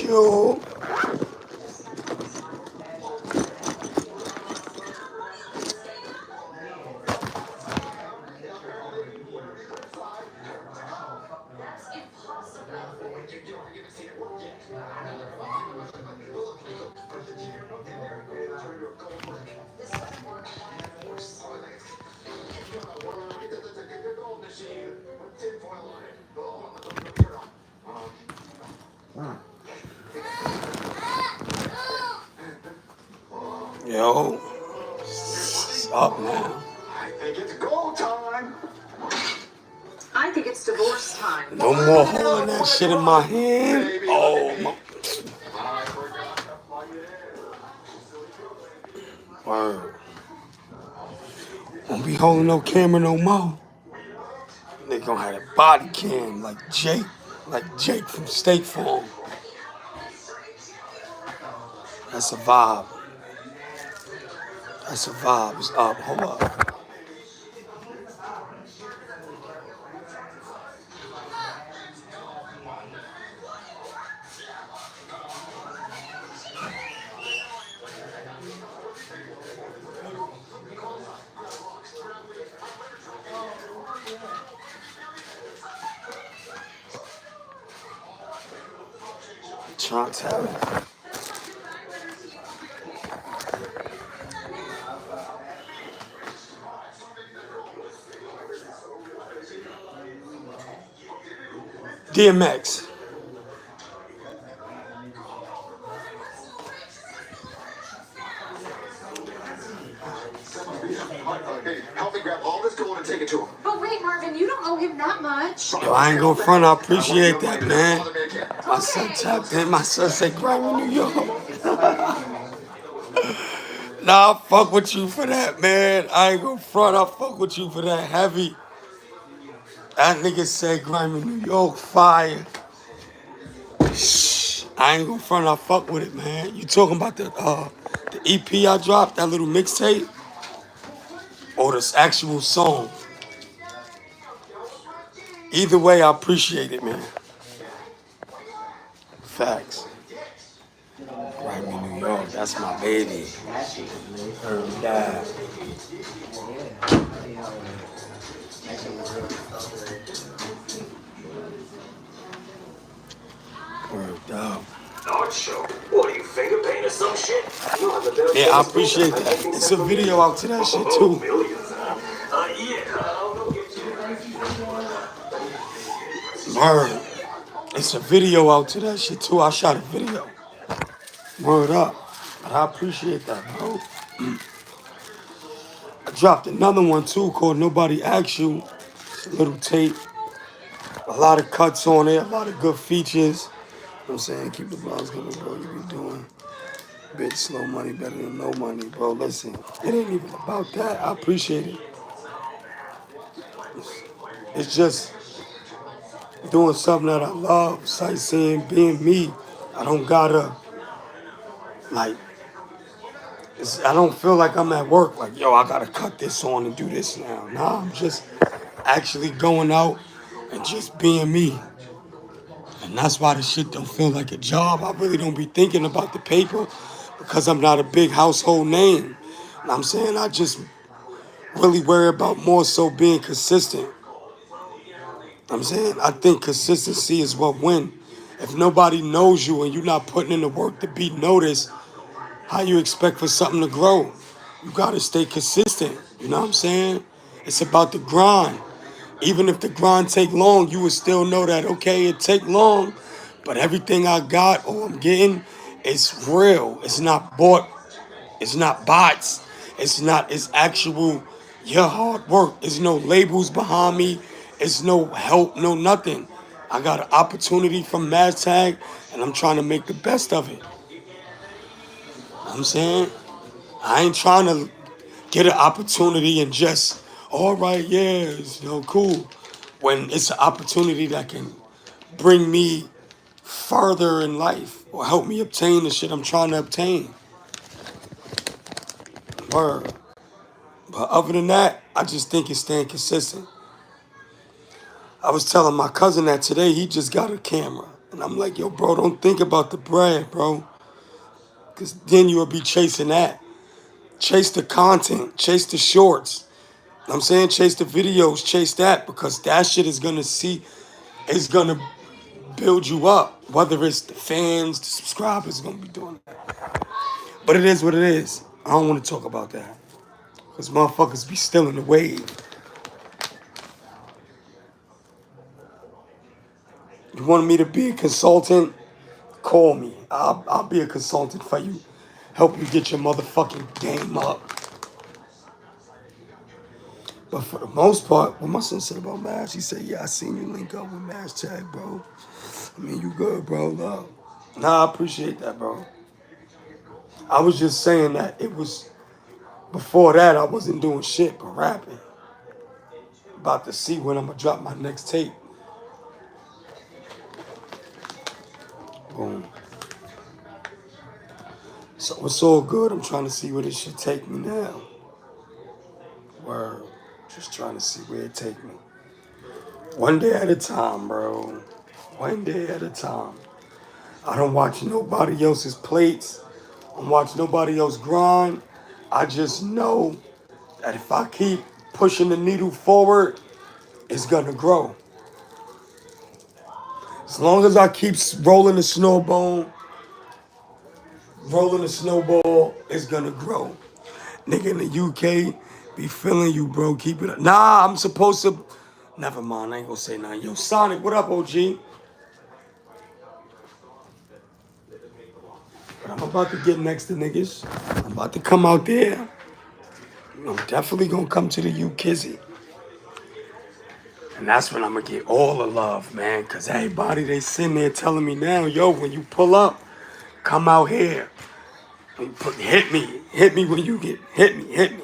Yo. Yo. What's up now? I think it's go time. I think it's divorce time. No more holding that shit in my hand. Oh my. Word. Won't be holding no camera no more. They gonna have a body cam like Jake from State Farm. That's a vibe. That's a vibe. It's up. Hold up. Chantel. DMX. Hey, help me grab all this gold and take it to him. But wait, Marvin, you don't owe him that much. Yo, I ain't gonna front. I appreciate that, man. My son tapped in. My son said, Grimy, New York. Nah, I fuck with you for that, man. I ain't gonna front. I fuck with you for that heavy. That nigga said, Grimy, New York, fire. Shh. I ain't gonna front. I fuck with it, man. You talking about the EP I dropped, that little mixtape? Or this actual song? Either way, I appreciate it, man. Facts. Grimy, New York, that's my baby. Heard that. Word up. Art show? What are you, finger painting or some shit? Yeah, I appreciate that. It's a video out to that shit too. Millions, huh? Yeah, I'll go get you. Word. It's a video out to that shit too. I shot a video. Word up. But I appreciate that, bro. I dropped another one too called Nobody Asked You. It's a little tape. A lot of cuts on it, a lot of good features. You know what I'm saying? Keep the vlogs coming, bro. You be doing bitch slow money better than no money, bro. Listen, it ain't even about that. I appreciate it. It's just doing something that I love, sightseeing, being me. I don't gotta, like, I don't feel like I'm at work, like, yo, I gotta cut this on and do this now. Nah, I'm just actually going out and just being me. And that's why the shit don't feel like a job. I really don't be thinking about the paper because I'm not a big household name. And I'm saying I just really worry about more so being consistent. I'm saying I think consistency is what wins. If nobody knows you and you're not putting in the work to be noticed, how you expect for something to grow? You gotta stay consistent. You know what I'm saying? It's about the grind. Even if the grind take long, you would still know that, okay, it take long, but everything I got or I'm getting is real. It's not bought. It's not bots. It's not, it's actual, your hard work. There's no labels behind me. It's no help, no nothing. I got an opportunity from Maztag and I'm trying to make the best of it. You know what I'm saying? I ain't trying to get an opportunity and just, all right, yeah, it's, cool. When it's an opportunity that can bring me further in life or help me obtain the shit I'm trying to obtain. Word. But other than that, I just think it's staying consistent. I was telling my cousin that today he just got a camera. And I'm like, yo, bro, don't think about the bread, bro. Because then you'll be chasing that. Chase the content, chase the shorts. You know what I'm saying? Chase the videos, chase that. Because that shit is going to build you up. Whether it's the fans, the subscribers, going to be doing that. But it is what it is. I don't want to talk about that. Because motherfuckers be still in the wave. You want me to be a consultant? Call me. I'll be a consultant for you. Help you get your motherfucking game up. But for the most part, what my son said about Mash, he said, yeah, I seen you link up with Mash Tag, bro. I mean, you good, bro. Love. Nah, I appreciate that, bro. I was just saying that it was, before that, I wasn't doing shit but rapping. About to see when I'm going to drop my next tape. Boom. So it's all good. I'm trying to see where this shit take me now. Word. Just trying to see where it take me. One day at a time, bro. One day at a time. I don't watch nobody else's plates. I don't watch nobody else grind. I just know that if I keep pushing the needle forward, it's gonna grow. As long as I keep rolling the snowball, it's gonna grow. Nigga in the UK be feeling you, bro. Keep it up. Nah, I'm supposed to. Never mind, I ain't gonna say nothing. Yo, Sonic, what up, OG? But I'm about to get next to niggas. I'm about to come out there. I'm definitely gonna come to the U-Kizzy. And that's when I'm gonna get all the love, man. Cause everybody, they sitting there telling me now, yo, when you pull up, come out here. Hit me when you get, hit me.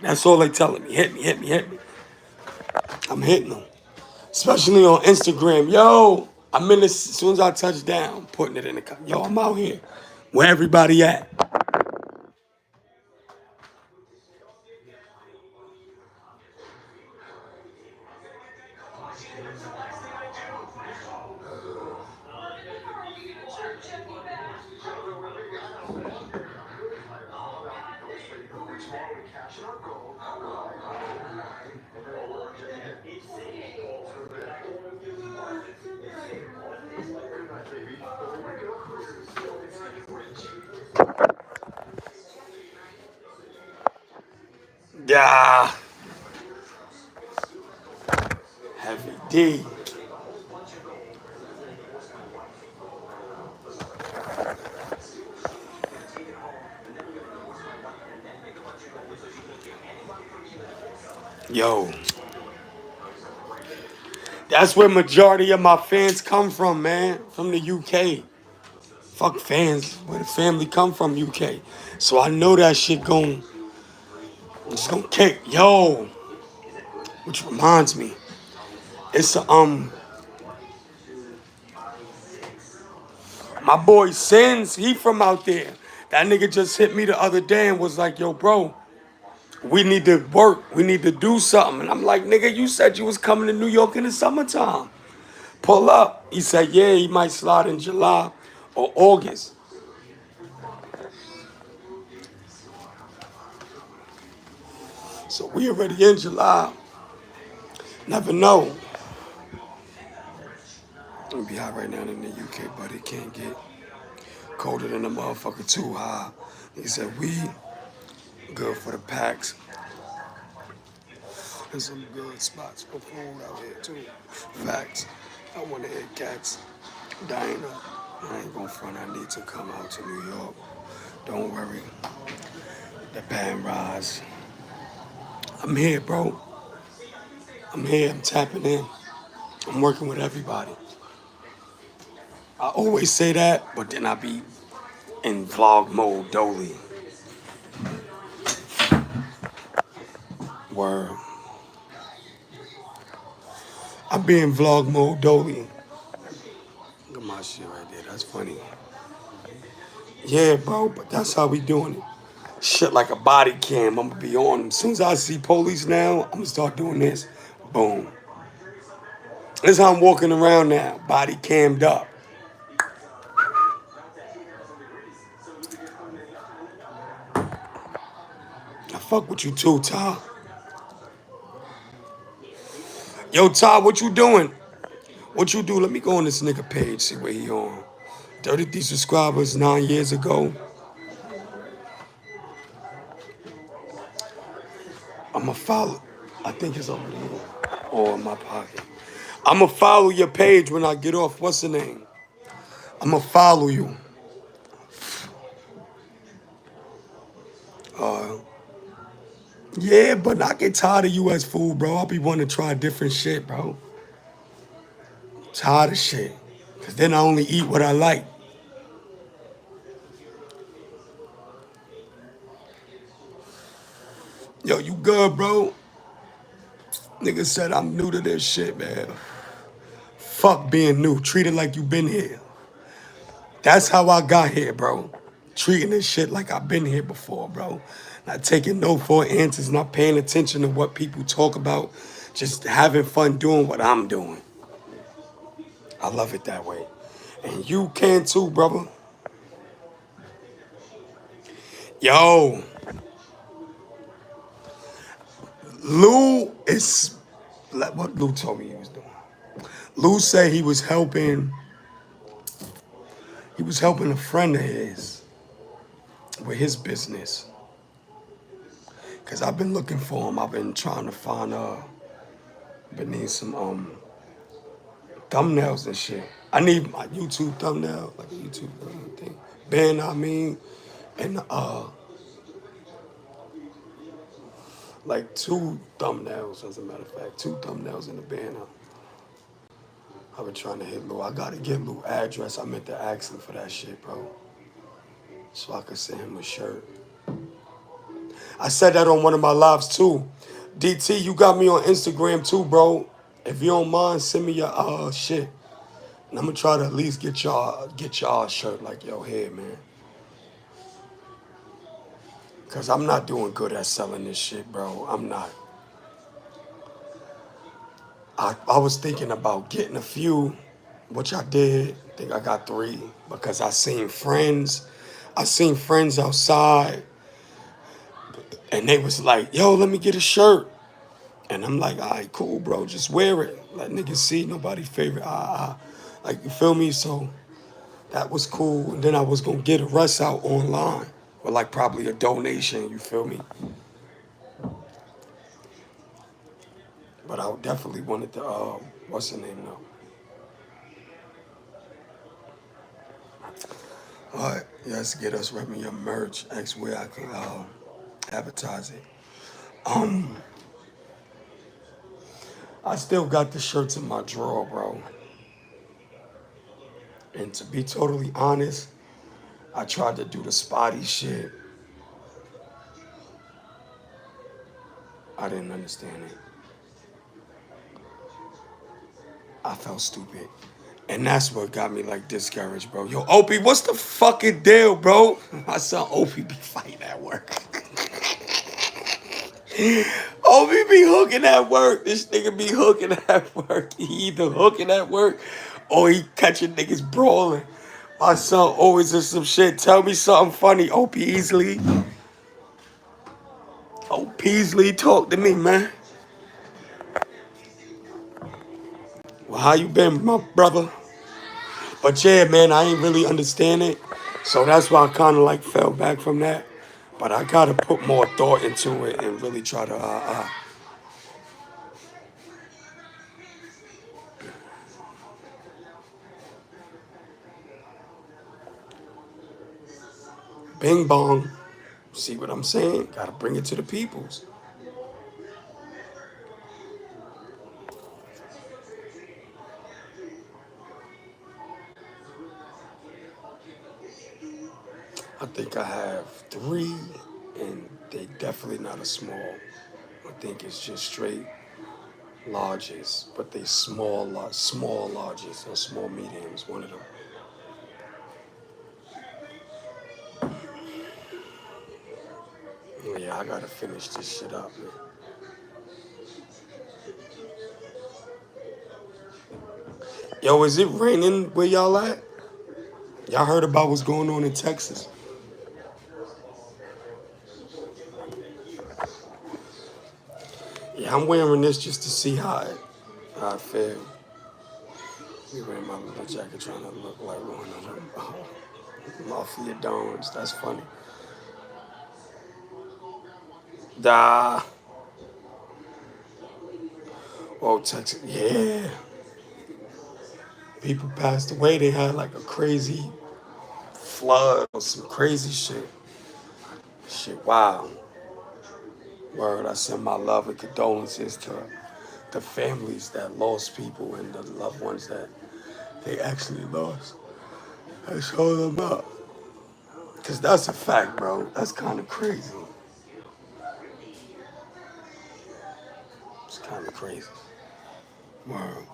That's all they telling me, hit me. I'm hitting them. Especially on Instagram, yo, I'm in this, as soon as I touch down, putting it in the car. Yo, I'm out here. Where everybody at? Yeah. Heavy D. Yo. That's where majority of my fans come from, man. From the UK. Fuck fans. Where the family come from, UK. So I know that shit it's gonna kick. Yo. Which reminds me. It's my boy Sins, he from out there. That nigga just hit me the other day and was like, yo, bro, we need to work. We need to do something. And I'm like, nigga, you said you was coming to New York in the summertime. Pull up. He said, yeah, he might slide in July or August. So we already in July. Never know. It'd be hot right now in the UK, but it can't get colder than the motherfucker too high. He said we good for the packs. There's some good spots for food out here too. Facts. I want to hear cats dying up. I ain't gonna front. I need to come out to New York. Don't worry. The band rise. I'm here, bro. I'm here. I'm tapping in. I'm working with everybody. I always say that, but then I be in vlog mode, Dolly. Word. I be in vlog mode, Dolly. Look at my shit right there. That's funny. Yeah, bro, but that's how we doing it. Shit like a body cam. I'm gonna be on them. As soon as I see police now, I'm gonna start doing this. Boom. This is how I'm walking around now, body cammed up. I fuck with you too, Ty. Yo, Ty, what you doing? What you do? Let me go on this nigga page, see what he on. 33 subscribers 9 years ago. I'ma follow. I think it's over here. Or in my pocket. I'ma follow your page when I get off. What's the name? I'ma follow you. Yeah, but I get tired of US food, bro. I'll be wanting to try different shit, bro. Tired of shit. Cause then I only eat what I like. Yo, you good, bro? Nigga said I'm new to this shit, man. Fuck being new. Treat it like you been here. That's how I got here, bro. Treating this shit like I've been here before, bro. Not taking no for answers, not paying attention to what people talk about. Just having fun doing what I'm doing. I love it that way. And you can too, brother. Yo. Lou is, like what Lou told me he was doing. Lou said he was helping a friend of his with his business. Cause I've been looking for him. I've been trying to find been needing some thumbnails and shit. I need my YouTube thumbnail, like a YouTube thing. Ben, I mean, and like 2 thumbnails, as a matter of fact. 2 thumbnails in the banner. I've been trying to hit Lou. I gotta get Lou address. I meant to ask him for that shit, bro. So I could send him a shirt. I said that on one of my lives too. DT, you got me on Instagram too, bro. If you don't mind, send me your shit. And I'm gonna try to at least get y'all a shirt like yo here, man. Cause I'm not doing good at selling this shit, bro. I'm not. I was thinking about getting a few, which I did. I think I got 3 because I seen friends outside, and they was like, "Yo, let me get a shirt," and I'm like, "All right, cool, bro. Just wear it. Let niggas see. Nobody favorite. Like you feel me?" So that was cool. And then I was gonna get a rest out online with like probably a donation. You feel me? But I definitely wanted to, what's the name though? All right, yes, get us repping your merch. Ask where I can advertise it. I still got the shirts in my drawer, bro. And to be totally honest, I tried to do the spotty shit. I didn't understand it. I felt stupid. And that's what got me like discouraged, bro. Yo, Opie, what's the fucking deal, bro? My son Opie be fighting at work. Opie be hooking at work. This nigga be hooking at work. He either hooking at work or he catching niggas brawling. My son always in some shit. Tell me something funny, O. Peasley. O. Peasley, talk to me, man. Well, how you been, my brother? But yeah, man, I ain't really understand it. So that's why I kind of like fell back from that. But I gotta put more thought into it and really try to bing bong. See what I'm saying? Gotta bring it to the peoples. I think I have 3, and they definitely not a small. I think it's just straight larges, but they small larges or small mediums. One of them. Yeah, I gotta finish this shit up, man. Yo, is it raining where y'all at? Y'all heard about what's going on in Texas? Yeah, I'm wearing this just to see how I feel. Me wearing my little jacket trying to look like one of them mafia dons. That's funny. Da. Oh, Texas. Yeah. People passed away. They had like a crazy flood or some crazy shit. Shit, wow. Word, I send my love and condolences to the families that lost people and the loved ones that they actually lost. I show them up. Because that's a fact, bro. That's kind of crazy. It's kind of crazy. Word.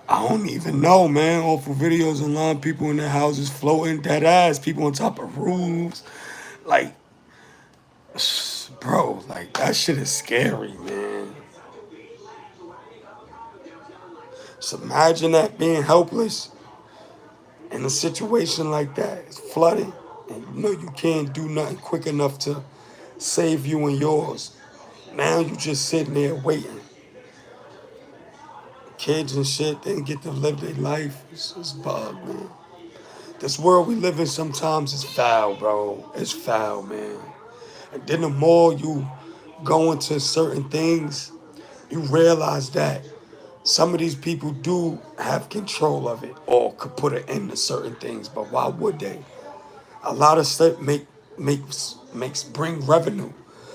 I don't even know, man. Awful videos online, people in their houses floating, dead ass, people on top of roofs. Like, bro, like, that shit is scary, man. So imagine that being helpless in a situation like that. It's flooding, and you know you can't do nothing quick enough to save you and yours. Now you just sitting there waiting. Kids and shit, they didn't get to live their life. It's bug, man. This world we live in sometimes is foul, bro. It's foul, man. And then the more you go into certain things, you realize that some of these people do have control of it or could put an end to certain things, but why would they? A lot of stuff makes bring revenue.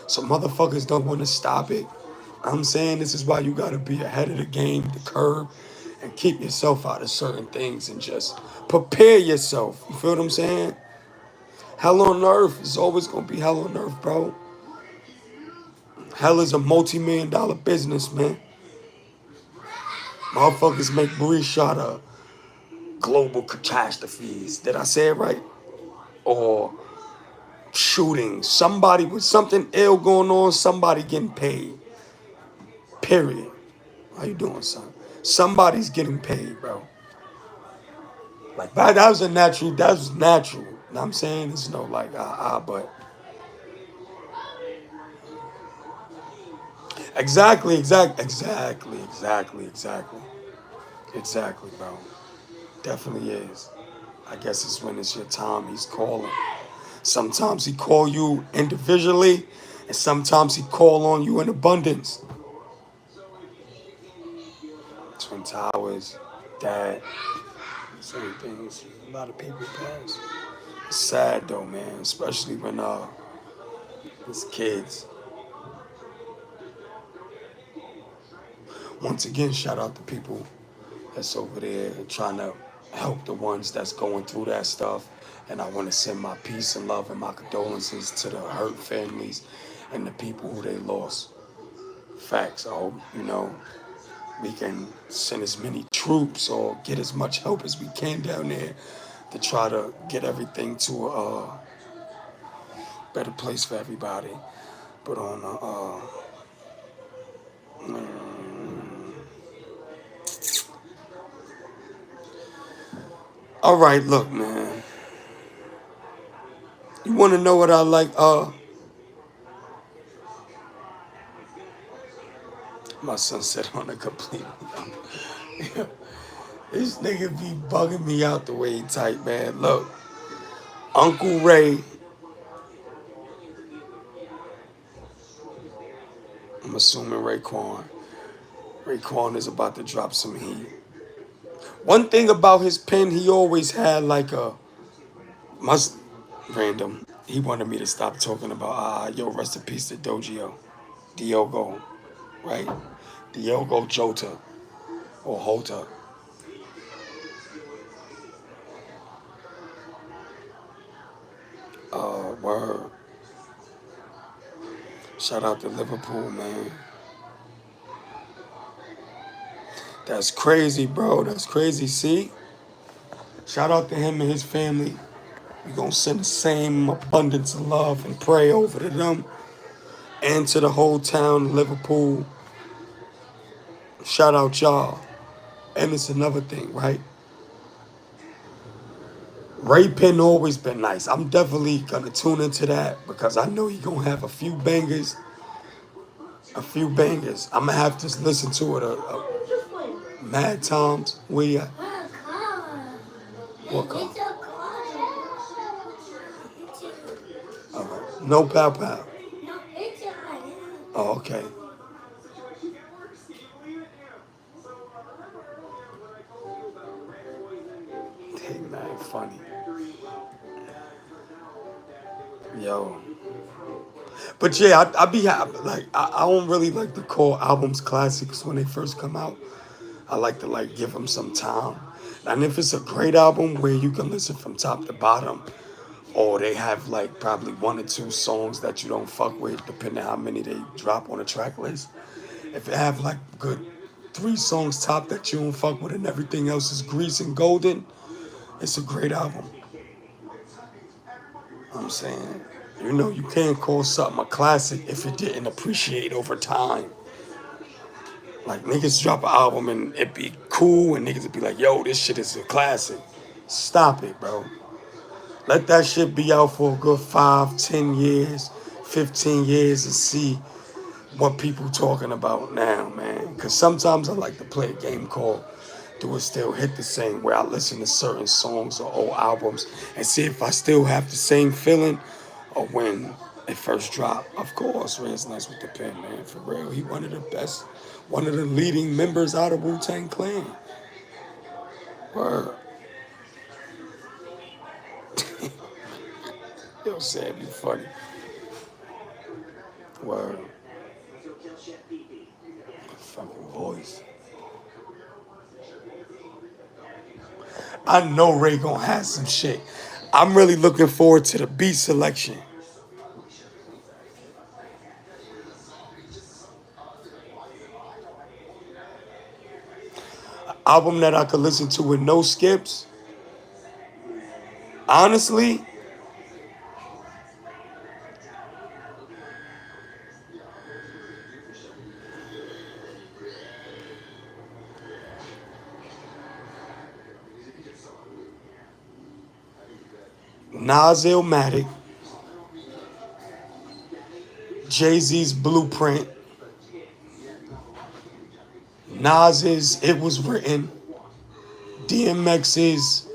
So motherfuckers don't want to stop it. I'm saying this is why you gotta be ahead of the game, the curve, and keep yourself out of certain things and just prepare yourself. You feel what I'm saying? Hell on earth is always gonna be hell on earth, bro. Hell is a multi-million-dollar business, man. Motherfuckers make breach out of global catastrophes. Did I say it right? Or shooting. Somebody with something ill going on, somebody getting paid. Period. How you doing, son? Somebody's getting paid, bro. Like that was natural. That was natural. You know what I'm saying? There's no like but exactly, bro. Definitely is. I guess it's when it's your time he's calling. Sometimes he call you individually, and sometimes he call on you in abundance. Twin Towers, Dad, certain things. A lot of people pass. It's sad though, man, especially when it's kids. Once again, shout out to people that's over there trying to help the ones that's going through that stuff. And I want to send my peace and love and my condolences to the hurt families and the people who they lost. Facts. I hope, we can send as many troops or get as much help as we can down there to try to get everything to a better place for everybody. But all right, look, man. You want to know what I like? My son said on a completely. This nigga be bugging me out the way he type, man. Look, Uncle Ray. I'm assuming Raekwon. Raekwon is about to drop some heat. One thing about his pen, he always had like a must random. He wanted me to stop talking about yo, rest in peace to Diogo, right? Diogo Jota or Holta. Word. Shout out to Liverpool, man. That's crazy, bro. That's crazy. See? Shout out to him and his family. We're going to send the same abundance of love and pray over to them and to the whole town of Liverpool. Shout out y'all. And it's another thing, right? Ray Penn always been nice. I'm definitely going to tune into that because I know he going to have a few bangers. A few bangers. I'm going to have to listen to it mad times. Where you at? What car? All right. No pow pow. Oh, okay. Hey, man, funny. Yo. But yeah, I be happy. Like, I don't really like to call albums classics when they first come out. I like to like give them some time. And if it's a great album where you can listen from top to bottom, or they have like probably one or two songs that you don't fuck with, depending on how many they drop on the track list. If they have like good 3 songs top that you don't fuck with and everything else is grease and golden, it's a great album. I'm saying, you know, you can't call something a classic if it didn't appreciate over time. Like, niggas drop an album and it be cool and niggas would be like, yo, this shit is a classic. Stop it, bro. Let that shit be out for a good 5, 10 years, 15 years and see what people talking about now, man. Because sometimes I like to play a game called Do It Still Hit the Same, where I listen to certain songs or old albums and see if I still have the same feeling or when it first dropped. Of course, Ray's nice with the pen, man. For real, he one of the best, one of the leading members out of Wu-Tang Clan. Word. Yo, Sam, you funny. Word. Fucking voice. I know Ray gonna have some shit. I'm really looking forward to the beat selection. An album that I could listen to with no skips. Honestly, Nas Illmatic, Jay-Z's Blueprint, Nas's It Was Written, DMX's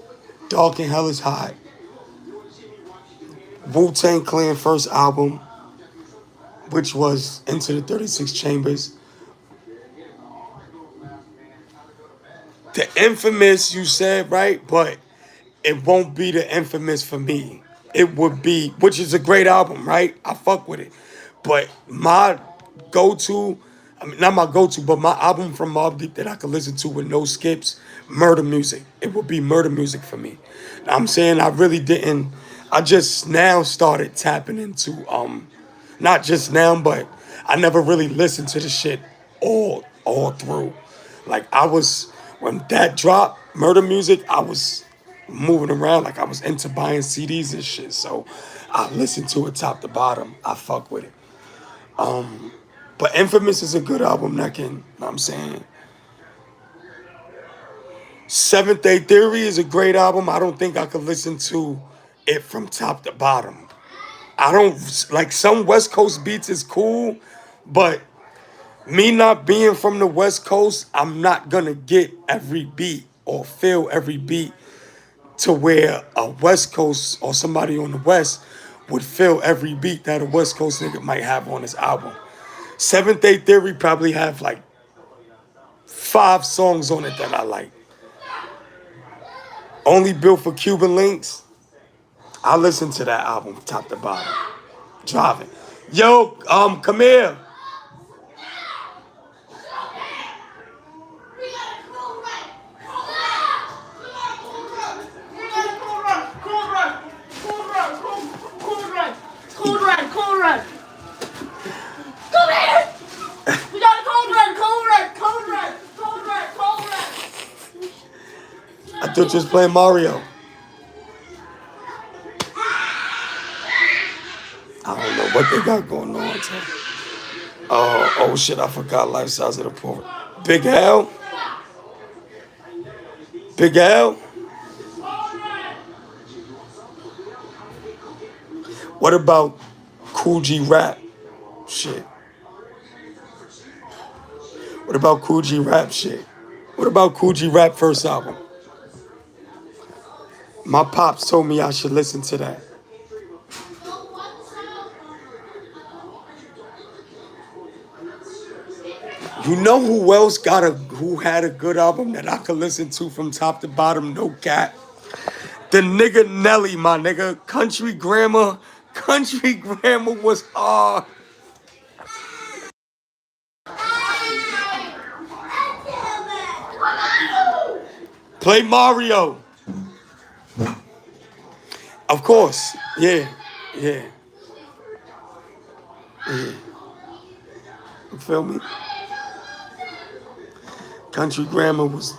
Dark and Hell Is Hot, Wu-Tang Clan first album, which was Into the 36 Chambers. The infamous, you said, right? But it won't be the infamous for me. It would be, which is a great album, right? I fuck with it. But my go-to, I mean, not my go-to, but my album from Mobb Deep that I could listen to with no skips, Murder Music. It would be Murder Music for me. Now, I'm saying I really didn't, I just now started tapping into, not just now, but I never really listened to the shit all through. Like I was, when that dropped, Murder Music, I was moving around like I was into buying CDs and shit. So I listened to it top to bottom. I fuck with it. But Infamous is a good album that can, you know what I'm saying? Seventh Day Theory is a great album. I don't think I could listen to it from top to bottom. I don't, like some West Coast beats is cool, but me not being from the West Coast, I'm not gonna get every beat. or feel every beat to where a West Coast or somebody on the West would feel every beat that a West Coast nigga might have on his album. Seventh Day Theory probably have like 5 songs on it that I like. Only Built for Cuban Links. I listen to that album top to bottom. Driving. Yo, come here. Cool run. Come here! We got a cold run. I thought you was playing Mario. I don't know what they got going on. Oh shit, I forgot Life Size of the Poor. Big Al? What about Kool G Rap shit? What about Kool G Rap first album? My pops told me I should listen to that. You know who else who had a good album that I could listen to from top to bottom, no cap? The nigga Nelly, my nigga. Country Grammar was hard. Play Mario. Of course. Yeah. You feel me? Country Grammar was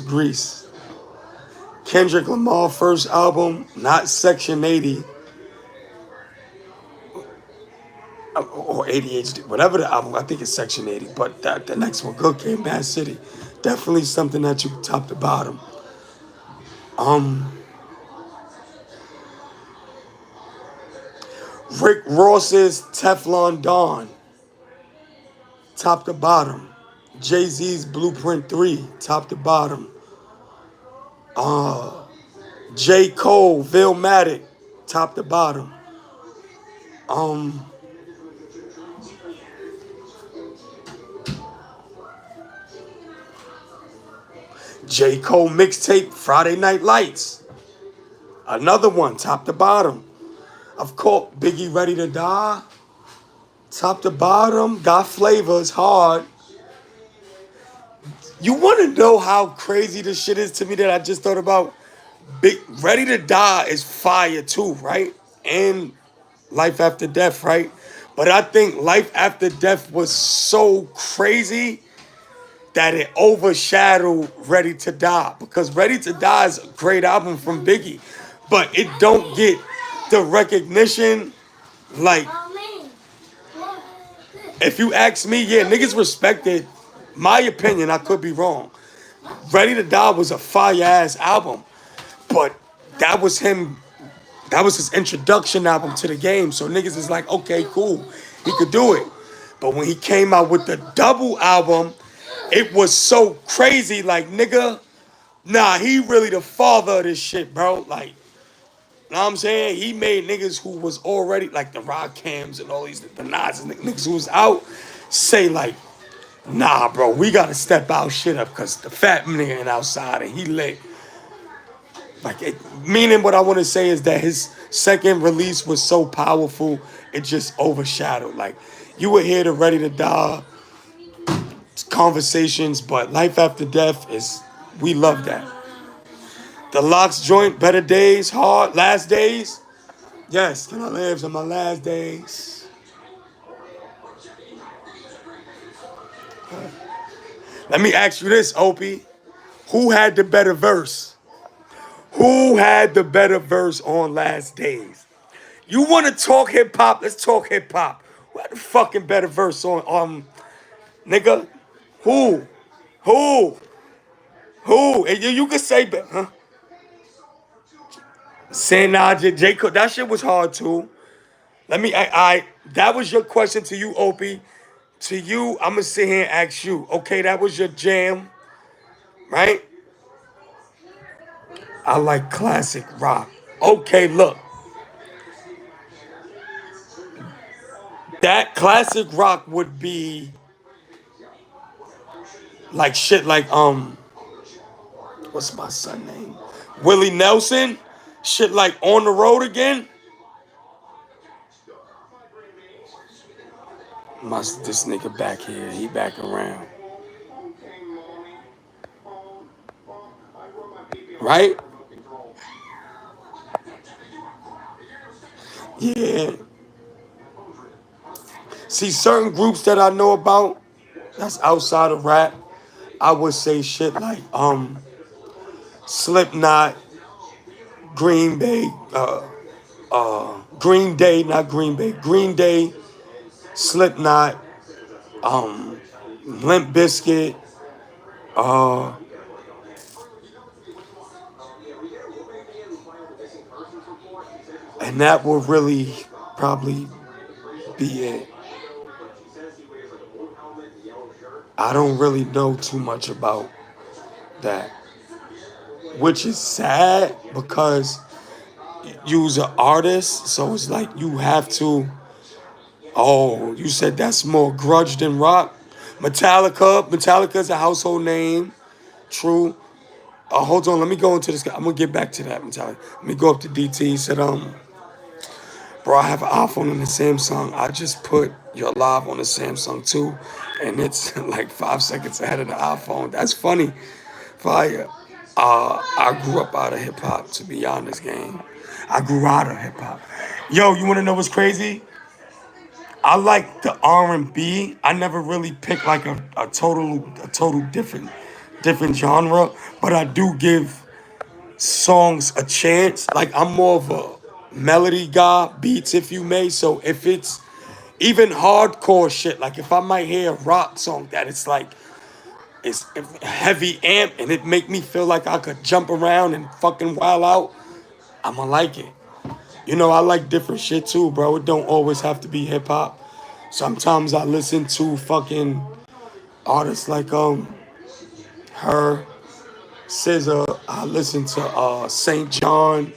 Grease. Kendrick Lamar first album, not Section 80 or ADHD, whatever the album. I think it's Section 80, but the next one, Good Kid, Mad City, definitely something that you top to bottom. Rick Ross's Teflon Don, top to bottom. Jay-Z's Blueprint 3, top to bottom. J. Cole, Illmatic, top to bottom. J. Cole mixtape, Friday Night Lights. Another one, top to bottom. Of course, Biggie Ready to Die, top to bottom. Got Flavors, hard. You want to know how crazy this shit is to me that I just thought about? Big Ready to Die is fire too, right? And Life After Death, right? But I think Life After Death was so crazy that it overshadowed Ready to Die. Because Ready to Die is a great album from Biggie, but it don't get the recognition. Like, if you ask me, yeah, niggas respected. My opinion, I could be wrong. Ready to Die was a fire-ass album. But that was his introduction album to the game. So niggas is like, okay, cool. He could do it. But when he came out with the double album, it was so crazy. Like, nigga, nah, he really the father of this shit, bro. Like, you know what I'm saying? He made niggas who was already, like the Rakims and all these, the Nas niggas who was out, say like, nah, bro, we gotta step our shit up because the fat nigga ain't outside and he lit. Like, meaning what I want to say is that his second release was so powerful, it just overshadowed. Like, you were here to Ready to Die conversations, but Life After Death we love that. The Locks joint, Better Days, hard, Last Days. Yes, can I live on my last days? Let me ask you this, Opie. Who had the better verse? Who had the better verse on Last Days? You want to talk hip hop? Let's talk hip hop. Who had the fucking better verse on nigga? Who? And you could say, huh? Sanaa, J. Cole, that shit was hard too. That was your question to you, Opie. to you, I'm gonna sit here and ask you, okay, that was your jam, right? I like classic rock. Okay, look, that classic rock would be like shit like what's my son name? Willie Nelson? Shit like On the Road Again? This nigga back here, he back around. Right? Yeah. See, certain groups that I know about that's outside of rap, I would say shit like Slipknot, Green Bay, Green Day, not Green Bay, Green Day, Slipknot, Limp Bizkit, and that will really probably be it. I don't really know too much about that, which is sad because you's an artist, so it's like you have to. Oh, you said that's more grudge than rock. Metallica's a household name. True. Hold on, let me go into this. I'm gonna get back to that, Metallica. Let me go up to DT. He said, bro, I have an iPhone and a Samsung. I just put your live on the Samsung too, and it's like 5 seconds ahead of the iPhone. That's funny. Fire. I grew up out of hip hop, to be honest, gang. I grew out of hip hop. Yo, you wanna know what's crazy? I like the R&B. I never really picked like a total different genre, but I do give songs a chance. Like I'm more of a melody guy, beats if you may. So if it's even hardcore shit, like if I might hear a rock song that it's like it's heavy amp and it make me feel like I could jump around and fucking wild out, I'ma like it. You know, I like different shit too, bro. It don't always have to be hip hop. Sometimes I listen to fucking artists like her, SZA. I listen to St. John,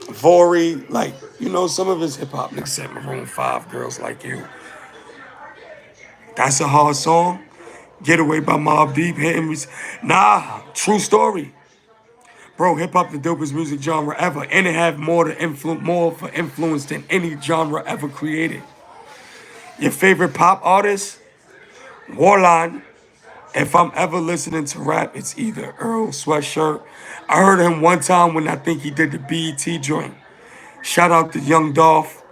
Vori, like, you know, some of his hip hop. Nigga said Maroon 5, Girls Like You. That's a hard song. Get Away by Mobb Deep, hitting me. Nah, true story. Bro, hip hop the dopest music genre ever, and it have more for influence than any genre ever created. Your favorite pop artist? Warline. If I'm ever listening to rap, it's either Earl Sweatshirt. I heard him one time when I think he did the BET joint. Shout out to Young Dolph.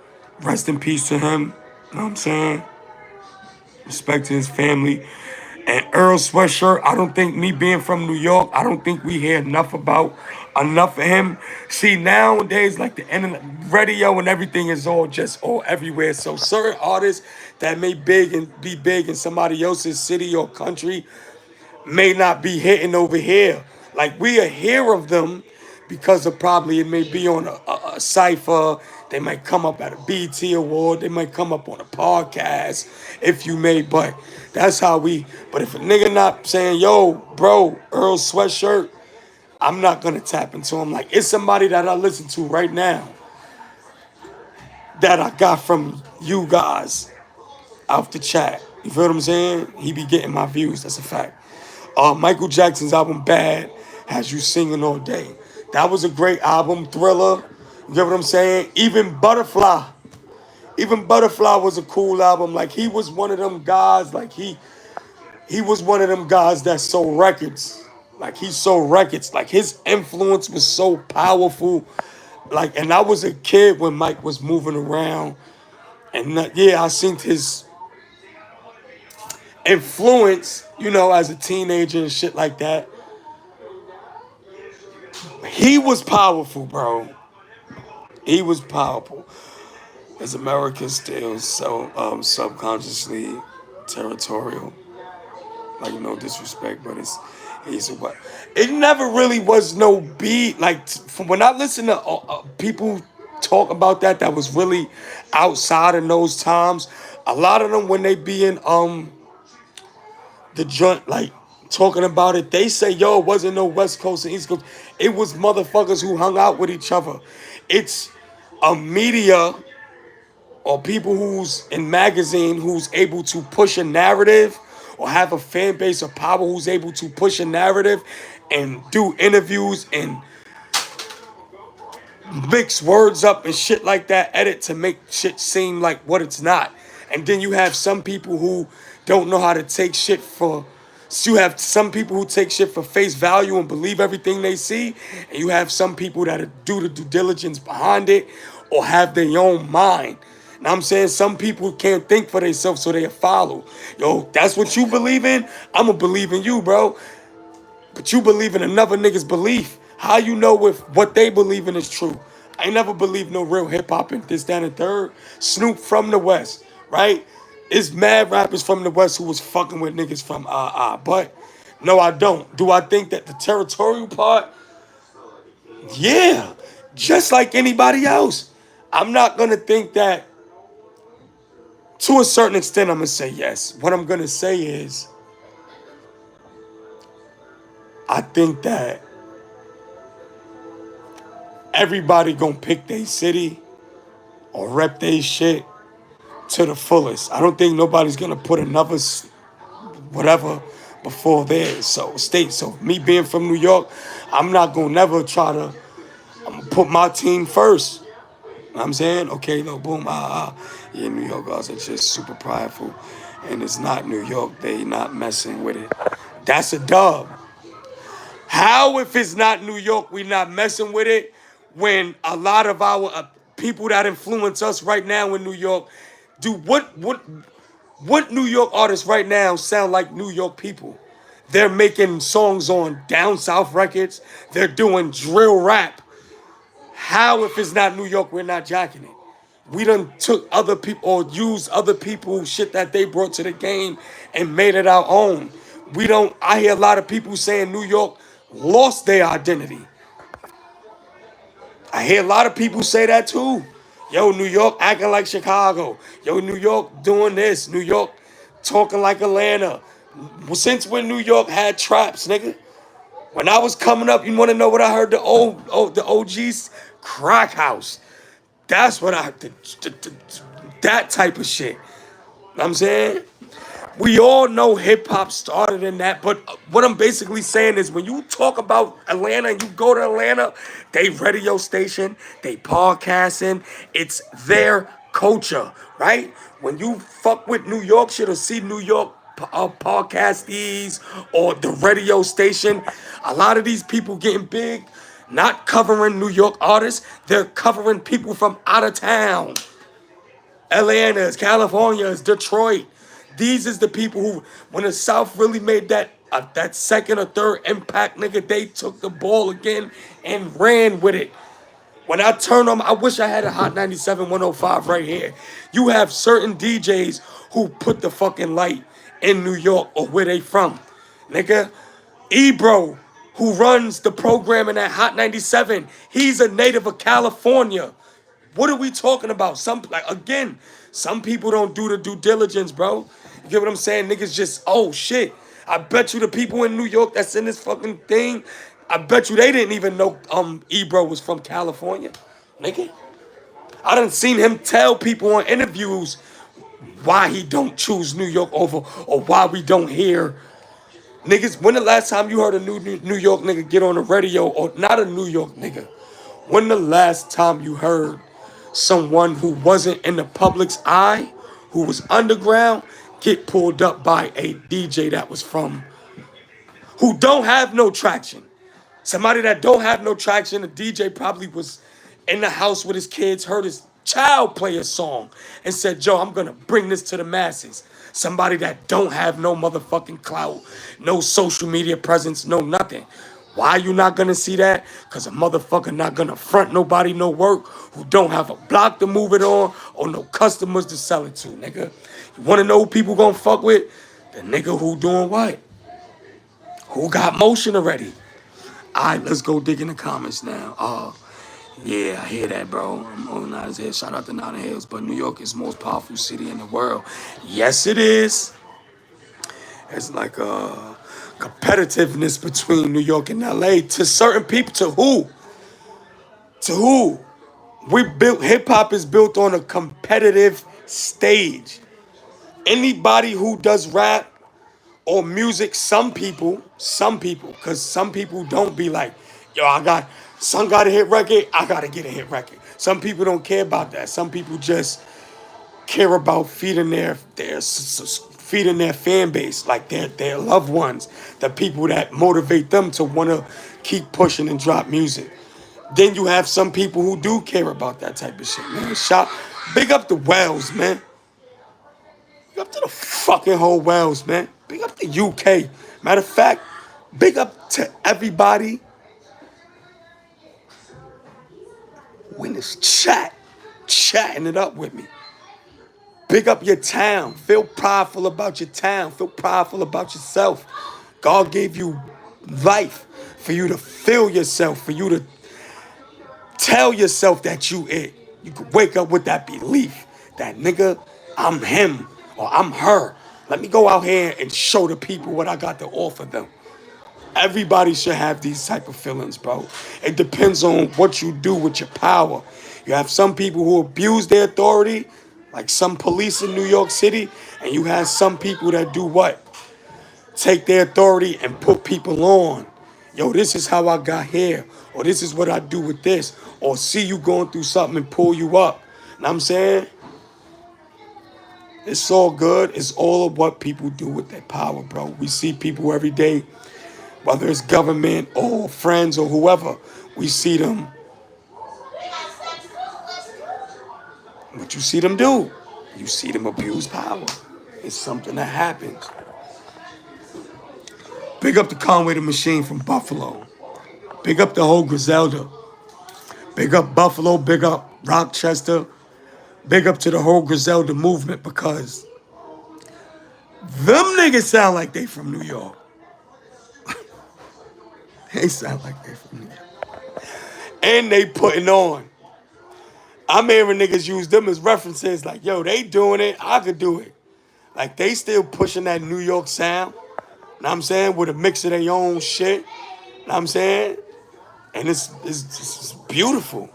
Rest in peace to him. You know what I'm saying? Respect to his family. And Earl Sweatshirt, I don't think, me being from New York, I don't think we hear enough of him. See, nowadays, like the internet, radio and everything is all everywhere. So certain artists that may be big in somebody else's city or country may not be hitting over here. Like we hear of them because of probably it may be on a cypher. They might come up at a BT award. They might come up on a podcast, if you may. But that's how we. But if a nigga not saying, yo, bro, Earl Sweatshirt, I'm not gonna tap into him. Like it's somebody that I listen to right now that I got from you guys off the chat. You feel what I'm saying? He be getting my views. That's a fact. Michael Jackson's album Bad has you singing all day. That was a great album. Thriller. You get what I'm saying? Even Butterfly was a cool album. Like he was one of them guys. Like he was one of them guys that sold records. Like he sold records. Like his influence was so powerful. Like, and I was a kid when Mike was moving around. And I seen his influence, you know, as a teenager and shit like that. He was powerful, bro. He was powerful. Is America still so subconsciously territorial? Like no disrespect, but he's a what? It never really was no beat. Like from when I listen to people talk about that was really outside in those times. A lot of them when they be in the joint, like talking about it, they say, yo, it wasn't no West Coast and East Coast. It was motherfuckers who hung out with each other. It's a media or people who's in magazine who's able to push a narrative or have a fan base or power who's able to push a narrative and do interviews and mix words up and shit like that, edit to make shit seem like what it's not. And then you have some people who don't know how to take shit for. So you have some people who take shit for face value and believe everything they see, and you have some people that do the due diligence behind it or have their own mind. Now I'm saying some people can't think for themselves, so they follow. Yo, that's what you believe in. I'ma believe in you, bro. But you believe in another nigga's belief. How you know if what they believe in is true? I ain't never believed no real hip hop and this, that, and third. Snoop from the West, right? It's mad rappers from the West who was fucking with niggas from But no, I don't. Do I think that the territorial part? Yeah. Just like anybody else. I'm not gonna think that. To a certain extent, I'm gonna say yes. What I'm gonna say is, I think that everybody gonna pick their city or rep their shit to the fullest. I don't think nobody's gonna put another whatever before theirs. So state. So me being from New York, I'm not gonna never try to. I'm gonna put my team first. You know what I'm saying, okay, no, boom, yeah, New York girls are just super prideful, and it's not New York. They not messing with it. That's a dub. How if it's not New York, we not messing with it when a lot of our people that influence us right now in New York do what New York artists right now sound like New York people? They're making songs on Down South Records. They're doing drill rap. How if it's not New York, we're not jacking it? We done took other people or used other people's shit that they brought to the game and made it our own. We don't, I hear a lot of people saying New York lost their identity. I hear a lot of people say that too. Yo, New York acting like Chicago. Yo, New York doing this. New York talking like Atlanta. Since when New York had traps, nigga? When I was coming up, you want to know what I heard? The OGs? Crack house. That's what that type of shit. Know what I'm saying? We all know hip hop started in that, but what I'm basically saying is when you talk about Atlanta and you go to Atlanta, they radio station, they podcasting, it's their culture, right? When you fuck with New York shit or see New York podcastees or the radio station, a lot of these people getting big, not covering New York artists, they're covering people from out of town. Atlanta's, California's, Detroit. These is the people who, when the South really made that second or third impact, nigga, they took the ball again and ran with it. When I turn on, I wish I had a Hot 97 105 right here. You have certain DJs who put the fucking light in New York or where they from. Nigga, Ebro, who runs the program at Hot 97, he's a native of California. What are we talking about? Some people don't do the due diligence, bro. You get what I'm saying? Niggas just, oh shit. I bet you the people in New York that's in this fucking thing, I bet you they didn't even know Ebro was from California. Nigga. I done seen him tell people on interviews why he don't choose New York over or why we don't hear. Niggas, when the last time you heard a New York nigga get on the radio, or not a New York nigga, when the last time you heard someone who wasn't in the public's eye, who was underground, get pulled up by a DJ that was who don't have no traction? Somebody that don't have no traction, a DJ probably was in the house with his kids, heard his child play a song, and said, Joe, I'm gonna bring this to the masses. Somebody that don't have no motherfucking clout, no social media presence, no nothing. Why you not gonna see that? Cause a motherfucker not gonna front nobody no work who don't have a block to move it on or no customers to sell it to, nigga. You wanna know who people gonna fuck with? The nigga who doing what? Who got motion already? All right, let's go dig in the comments now. Yeah, I hear that, bro. I'm on Notting Hill. Shout out to Notting Hills. But New York is the most powerful city in the world. Yes, it is. It's like a competitiveness between New York and LA to certain people. To who? To who? Hip hop is built on a competitive stage. Anybody who does rap or music, some people, because some people don't be like, yo, son got a hit record, I gotta get a hit record. Some people don't care about that. Some people just care about feeding feeding their fan base, like their loved ones, the people that motivate them to want to keep pushing and drop music. Then you have some people who do care about that type of shit, man. Big up the Wells, man. Big up to the fucking whole Wells, man. Big up the UK. Matter of fact, big up to everybody who in this chatting it up with me. Big up your town. Feel prideful about your town. Feel prideful about yourself. God gave you life for you to feel yourself, for you to tell yourself that you it. You could wake up with that belief that nigga, I'm him or I'm her. Let me go out here and show the people what I got to offer them. Everybody should have these type of feelings, bro. It depends on what you do with your power. You have some people who abuse their authority, like some police in New York City, and you have some people that do what? Take their authority and put people on. Yo, this is how I got here, or this is what I do with this, or see you going through something and pull you up. You know what I'm saying? It's all good. It's all of what people do with their power, bro. We see people every day, whether it's government or friends or whoever, we see them. What you see them do? You see them abuse power. It's something that happens. Big up the Conway the Machine from Buffalo. Big up the whole Griselda. Big up Buffalo. Big up Rochester. Big up to the whole Griselda movement, because them niggas sound like they from New York. They sound like they from New York. And they putting on. I'm hearing niggas use them as references like, yo, they doing it, I could do it. Like, they still pushing that New York sound. Know what I'm saying? With a mix of their own shit. Know what I'm saying? And it's beautiful.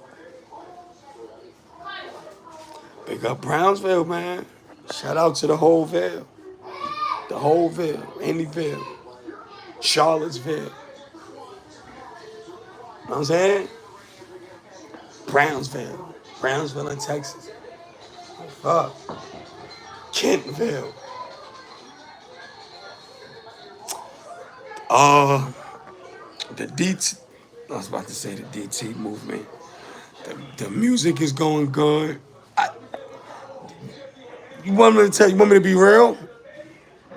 Big up Brownsville, man. Shout out to the whole Ville. The whole Ville. Andyville. Charlottesville. You know what I'm saying? Brownsville in Texas. Fuck. Kentville. The DT, I was about to say the DT movement. The music is going good. You want me to be real?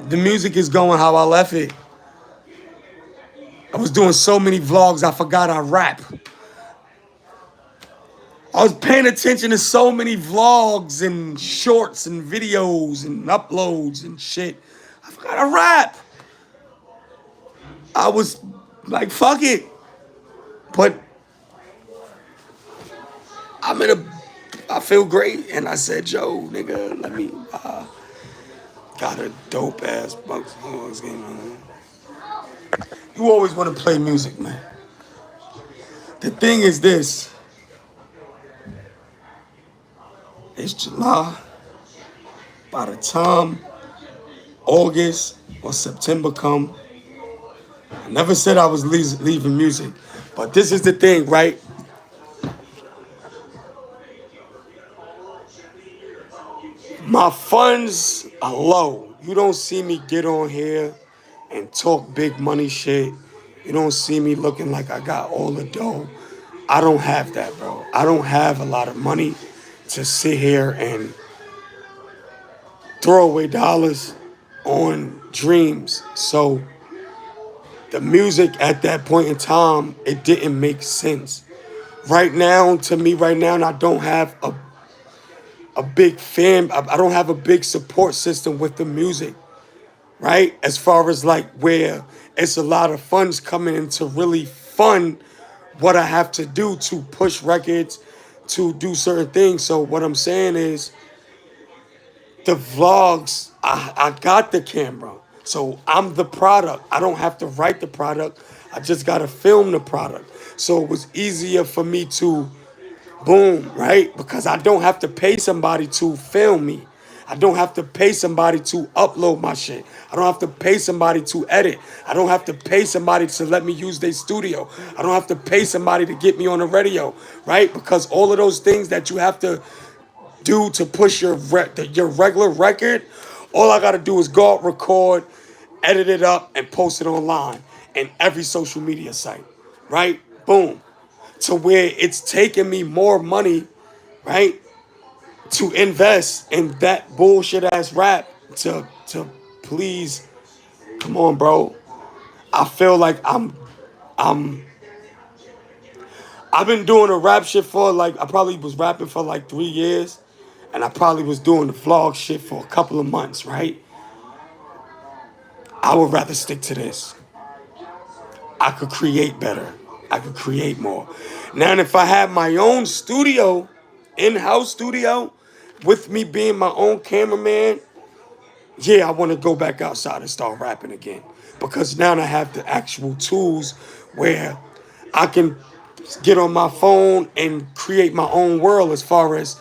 The music is going how I left it. I was doing so many vlogs, I forgot I rap. I was paying attention to so many vlogs and shorts and videos and uploads and shit. I forgot I rap. I was like, fuck it. But I feel great. And I said, yo, nigga, let me, got a dope ass Bucks game on. You always want to play music, man. The thing is this. It's July. By the time August or September come, I never said I was leaving music. But this is the thing, right? My funds are low. You don't see me get on here and talk big money shit. You don't see me looking like I got all the dough. I don't have that, bro. I don't have a lot of money to sit here and throw away dollars on dreams. So the music at that point in time, it didn't make sense. Right now, to me right now, and I don't have a big fan, I don't have a big support system with the music, right? As far as like where it's a lot of funds coming in to really fund what I have to do to push records, to do certain things. So what I'm saying is the vlogs, I got the camera. So I'm the product. I don't have to write the product. I just got to film the product. So it was easier for me to boom, right? Because I don't have to pay somebody to film me. I don't have to pay somebody to upload my shit. I don't have to pay somebody to edit. I don't have to pay somebody to let me use their studio. I don't have to pay somebody to get me on the radio, right? Because all of those things that you have to do to push your regular record, all I gotta do is go out, record, edit it up, and post it online in every social media site, right? Boom. To where it's taking me more money, right, to invest in that bullshit ass rap to please, come on, bro. I feel like I've been doing the rap shit for like, I probably was rapping for like 3 years, and I probably was doing the vlog shit for a couple of months, right? I would rather stick to this. I could create better. I could create more. Now, if I had my own studio, in-house studio, with me being my own cameraman, yeah, I want to go back outside and start rapping again. Because now I have the actual tools where I can get on my phone and create my own world as far as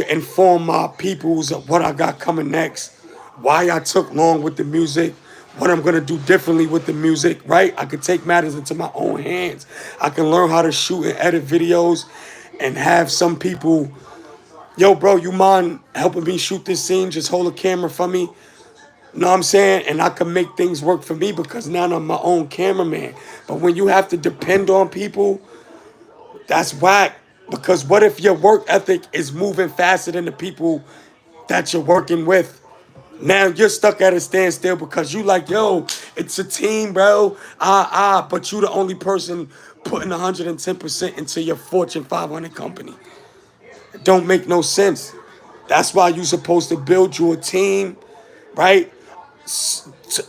inform my peoples of what I got coming next, why I took long with the music, what I'm gonna do differently with the music, right? I can take matters into my own hands. I can learn how to shoot and edit videos and have some people, yo, bro, you mind helping me shoot this scene? Just hold a camera for me. Know what I'm saying? And I can make things work for me because now I'm my own cameraman. But when you have to depend on people, that's whack. Because what if your work ethic is moving faster than the people that you're working with? Now you're stuck at a standstill because you like, yo, it's a team, bro. But you the only person putting 110% into your Fortune 500 company. It don't make no sense. That's why you're supposed to build you a team, right?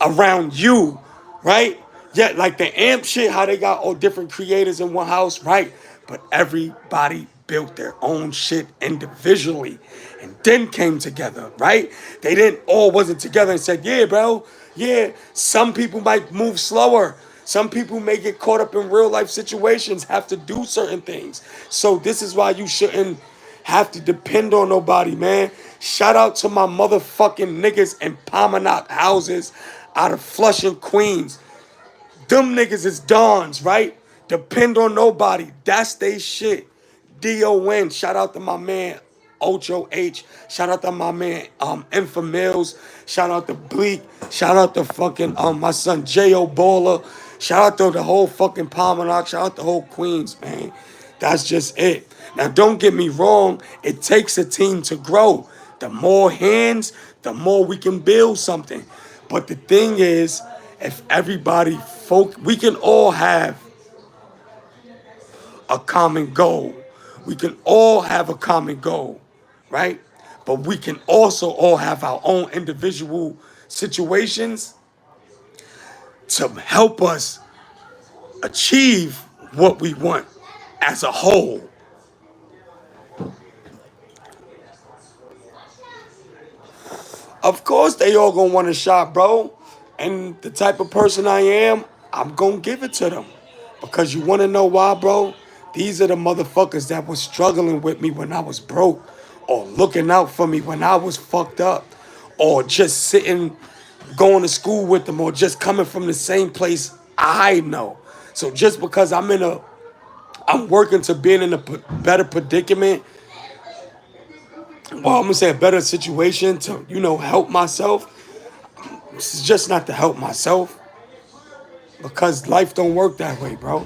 Around you, right? Yeah, like the AMP shit, how they got all different creators in one house, right? But everybody built their own shit individually and then came together, right? They didn't all wasn't together and said, yeah, bro, yeah, some people might move slower. Some people may get caught up in real life situations, have to do certain things. So this is why you shouldn't have to depend on nobody, man. Shout out to my motherfucking niggas in Palmanock houses out of Flushing, Queens. Them niggas is dons, right? Depend on nobody. That's they shit. DON. Shout out to my man Ocho H. Shout out to my man Infa Mills. Shout out to Bleak. Shout out to fucking my son J.O. Baller. Shout out to the whole fucking Palmanock. Shout out to the whole Queens, man. That's just it. Now don't get me wrong. It takes a team to grow. The more hands, the more we can build something. But the thing is, if everybody we can all have a common goal. We can all have a common goal, right? But we can also all have our own individual situations to help us achieve what we want as a whole. Of course, they all gonna want a shot, bro. And the type of person I am, I'm gonna give it to them. Because you wanna know why, bro? These are the motherfuckers that was struggling with me when I was broke, or looking out for me when I was fucked up, or just sitting, going to school with them, or just coming from the same place I know. So just because I'm working to being in a better predicament, well, I'm gonna say a better situation to, help myself. It's just not to help myself, because life don't work that way, bro.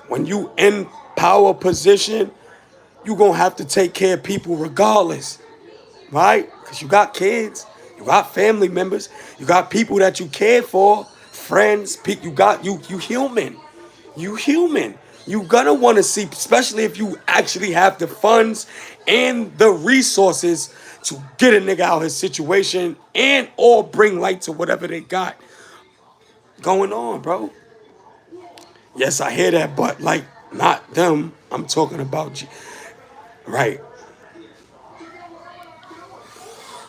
When you in power position, you gonna have to take care of people regardless, right? Because you got kids, you got family members, you got people that you care for, friends, you human. You human. You gonna want to see, especially if you actually have the funds and the resources to get a nigga out of his situation and or bring light to whatever they got going on, bro. Yes, I hear that, but like, not them. I'm talking about you. Right.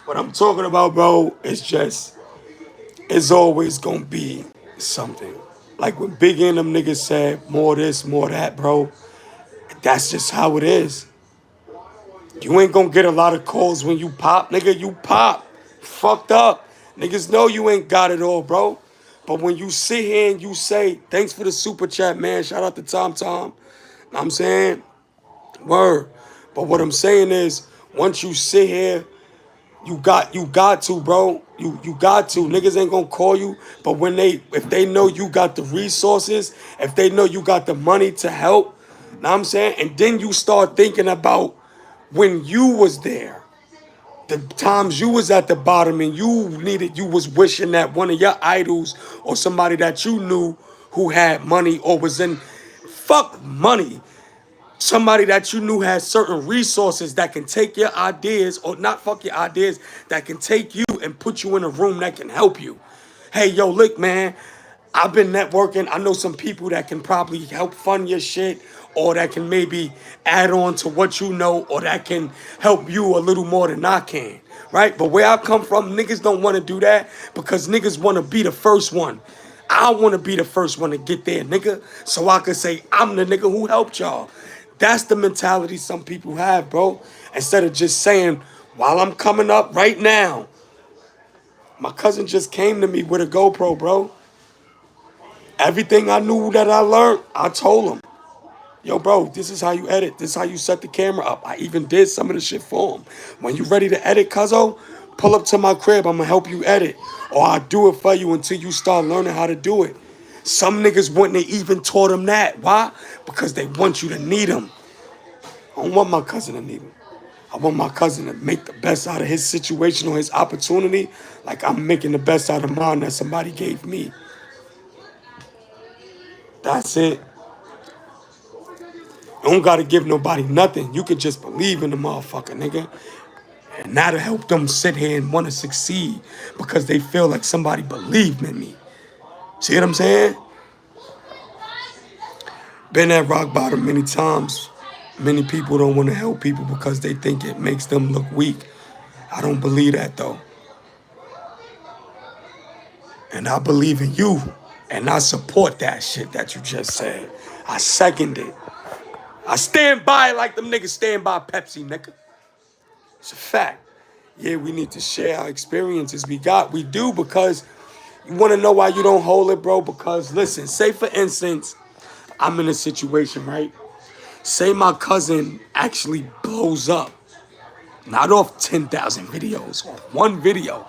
What I'm talking about, bro, is just, it's always gonna be something. Like when Big and them niggas said, more this, more that, bro, that's just how it is. You ain't gonna get a lot of calls when you pop, nigga. You pop. Fucked up. Niggas know you ain't got it all, bro. But when you sit here and you say, thanks for the super chat, man. Shout out to Tom Tom. Know what I'm saying? Word. But what I'm saying is, once you sit here, you got to, bro. You got to. Niggas ain't gonna call you. But if they know you got the resources, if they know you got the money to help, know what I'm saying? And then you start thinking about when you was there, the times you was at the bottom and you was wishing that one of your idols or somebody that you knew who had money or was in, fuck money, somebody that you knew had certain resources that can take your ideas, or not fuck your ideas, that can take you and put you in a room that can help you. Hey, yo, look, man, I've been networking. I know some people that can probably help fund your shit, or that can maybe add on to what you know, or that can help you a little more than I can, right? But where I come from, niggas don't want to do that because niggas want to be the first one. I want to be the first one to get there, nigga, so I can say I'm the nigga who helped y'all. That's the mentality some people have, bro. Instead of just saying, while I'm coming up right now, my cousin just came to me with a GoPro, bro. Everything I knew that I learned, I told him. Yo, bro, this is how you edit. This is how you set the camera up. I even did some of the shit for him. When you ready to edit, cuzzo, pull up to my crib. I'm going to help you edit. Or I'll do it for you until you start learning how to do it. Some niggas wouldn't have even taught him that. Why? Because they want you to need him. I don't want my cousin to need him. I want my cousin to make the best out of his situation or his opportunity like I'm making the best out of mine that somebody gave me. That's it. You don't gotta give nobody nothing. You can just believe in the motherfucker, nigga. And that'll help them sit here and want to succeed because they feel like somebody believed in me. See what I'm saying? Been at rock bottom many times. Many people don't want to help people because they think it makes them look weak. I don't believe that, though. And I believe in you. And I support that shit that you just said. I second it. I stand by it like them niggas stand by Pepsi, nigga. It's a fact. Yeah, we need to share our experiences. We do, because you want to know why you don't hold it, bro? Because, listen, say for instance, I'm in a situation, right? Say my cousin actually blows up. Not off 10,000 videos, off one video.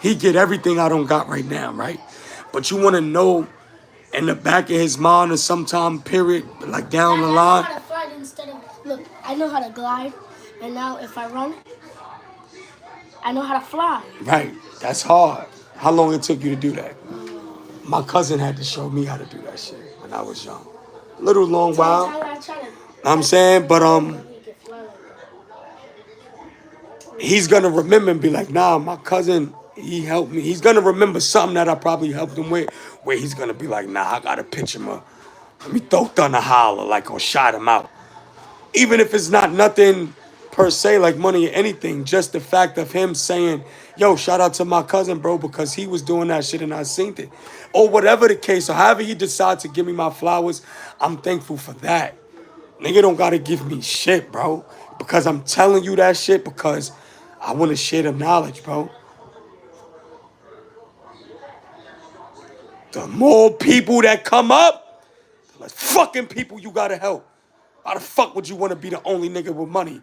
He get everything I don't got right now, right? But you want to know in the back of his mind or sometime period, like down the line. I know how to fly instead of, look, I know how to glide, and now if I run, I know how to fly. Right, that's hard. How long it took you to do that? My cousin had to show me how to do that shit when I was young. A little long while. I'm saying, but he's gonna remember and be like, nah, my cousin, he helped me. He's gonna remember something that I probably helped him with, where he's gonna be like, nah, I gotta pitch him up. Let me throw Thunder Holler, like, or shot him out. Even if it's not nothing per se, like money or anything, just the fact of him saying, yo, shout out to my cousin, bro, because he was doing that shit and I seen it. Or whatever the case, or however he decides to give me my flowers, I'm thankful for that. Nigga don't gotta give me shit, bro, because I'm telling you that shit because I want to share the knowledge, bro. The more people that come up, the less fucking people you gotta help. How the fuck would you want to be the only nigga with money?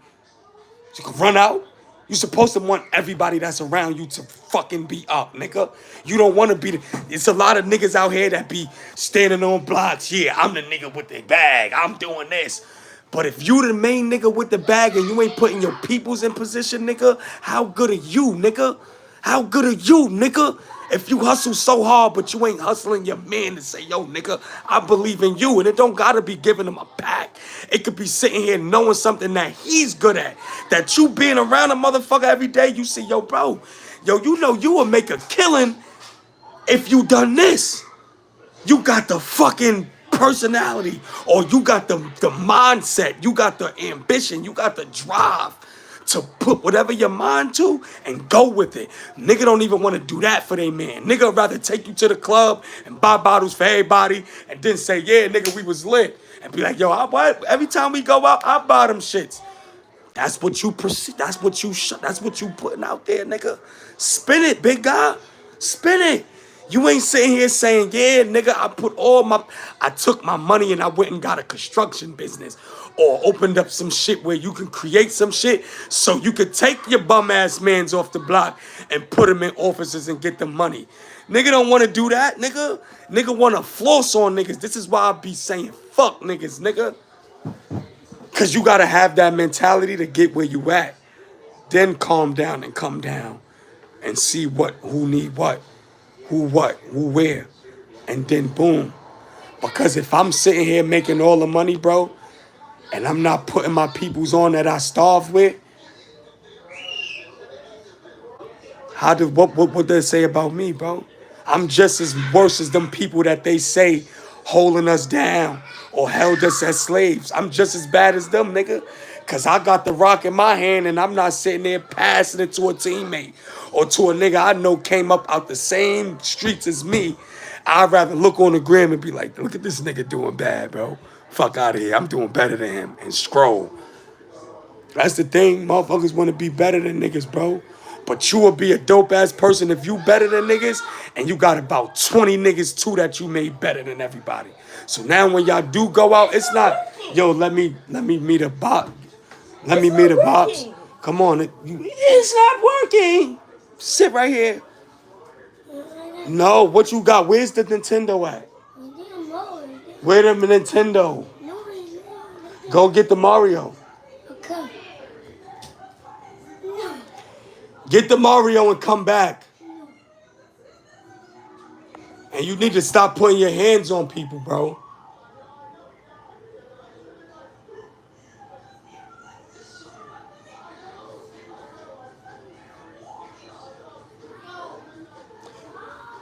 You can run out. You're supposed to want everybody that's around you to fucking be up, nigga. You don't want to be it's a lot of niggas out here that be standing on blocks. Yeah, I'm the nigga with the bag. I'm doing this. But if you the main nigga with the bag and you ain't putting your peoples in position, nigga, how good are you, nigga? How good are you, nigga? If you hustle so hard, but you ain't hustling your man to say, yo, nigga, I believe in you. And it don't gotta be giving him a pack. It could be sitting here knowing something that he's good at. That you being around a motherfucker every day, you see, yo, bro, yo, you know you will make a killing if you done this. You got the fucking personality, or you got the mindset, you got the ambition, you got the drive to put whatever your mind to and go with it. Nigga don't even want to do that for their man. Nigga rather take you to the club and buy bottles for everybody and then say, yeah, nigga, we was lit. And be like, yo, what? Every time we go out, I buy them shits. That's what you perceive. That's what you putting out there, nigga. Spin it, big guy. Spin it. You ain't sitting here saying, yeah, nigga, I took my money and I went and got a construction business or opened up some shit where you can create some shit so you could take your bum ass mans off the block and put them in offices and get the money. Nigga don't want to do that, nigga. Nigga want to floss on niggas. This is why I be saying fuck niggas, nigga. Cause you gotta have that mentality to get where you at. Then calm down and come down and see who need what, who where. And then boom. Because if I'm sitting here making all the money, bro, and I'm not putting my peoples on that I starve with, what they say about me, bro? I'm just as worse as them people that they say holding us down or held us as slaves. I'm just as bad as them, nigga. Cause I got the rock in my hand and I'm not sitting there passing it to a teammate or to a nigga I know came up out the same streets as me. I'd rather look on the gram and be like, look at this nigga doing bad, bro. Fuck out of here. I'm doing better than him and scroll. That's the thing. Motherfuckers want to be better than niggas, bro. But you will be a dope ass person if you better than niggas and you got about 20 niggas too that you made better than everybody. So now when y'all do go out, it's not, yo, let me meet a bot. Let me meet a box. Come on. It's not working. Sit right here. No, what you got? Where's the Nintendo at? Where the Nintendo? Go get the Mario. Okay. Get the Mario and come back. And you need to stop putting your hands on people, bro.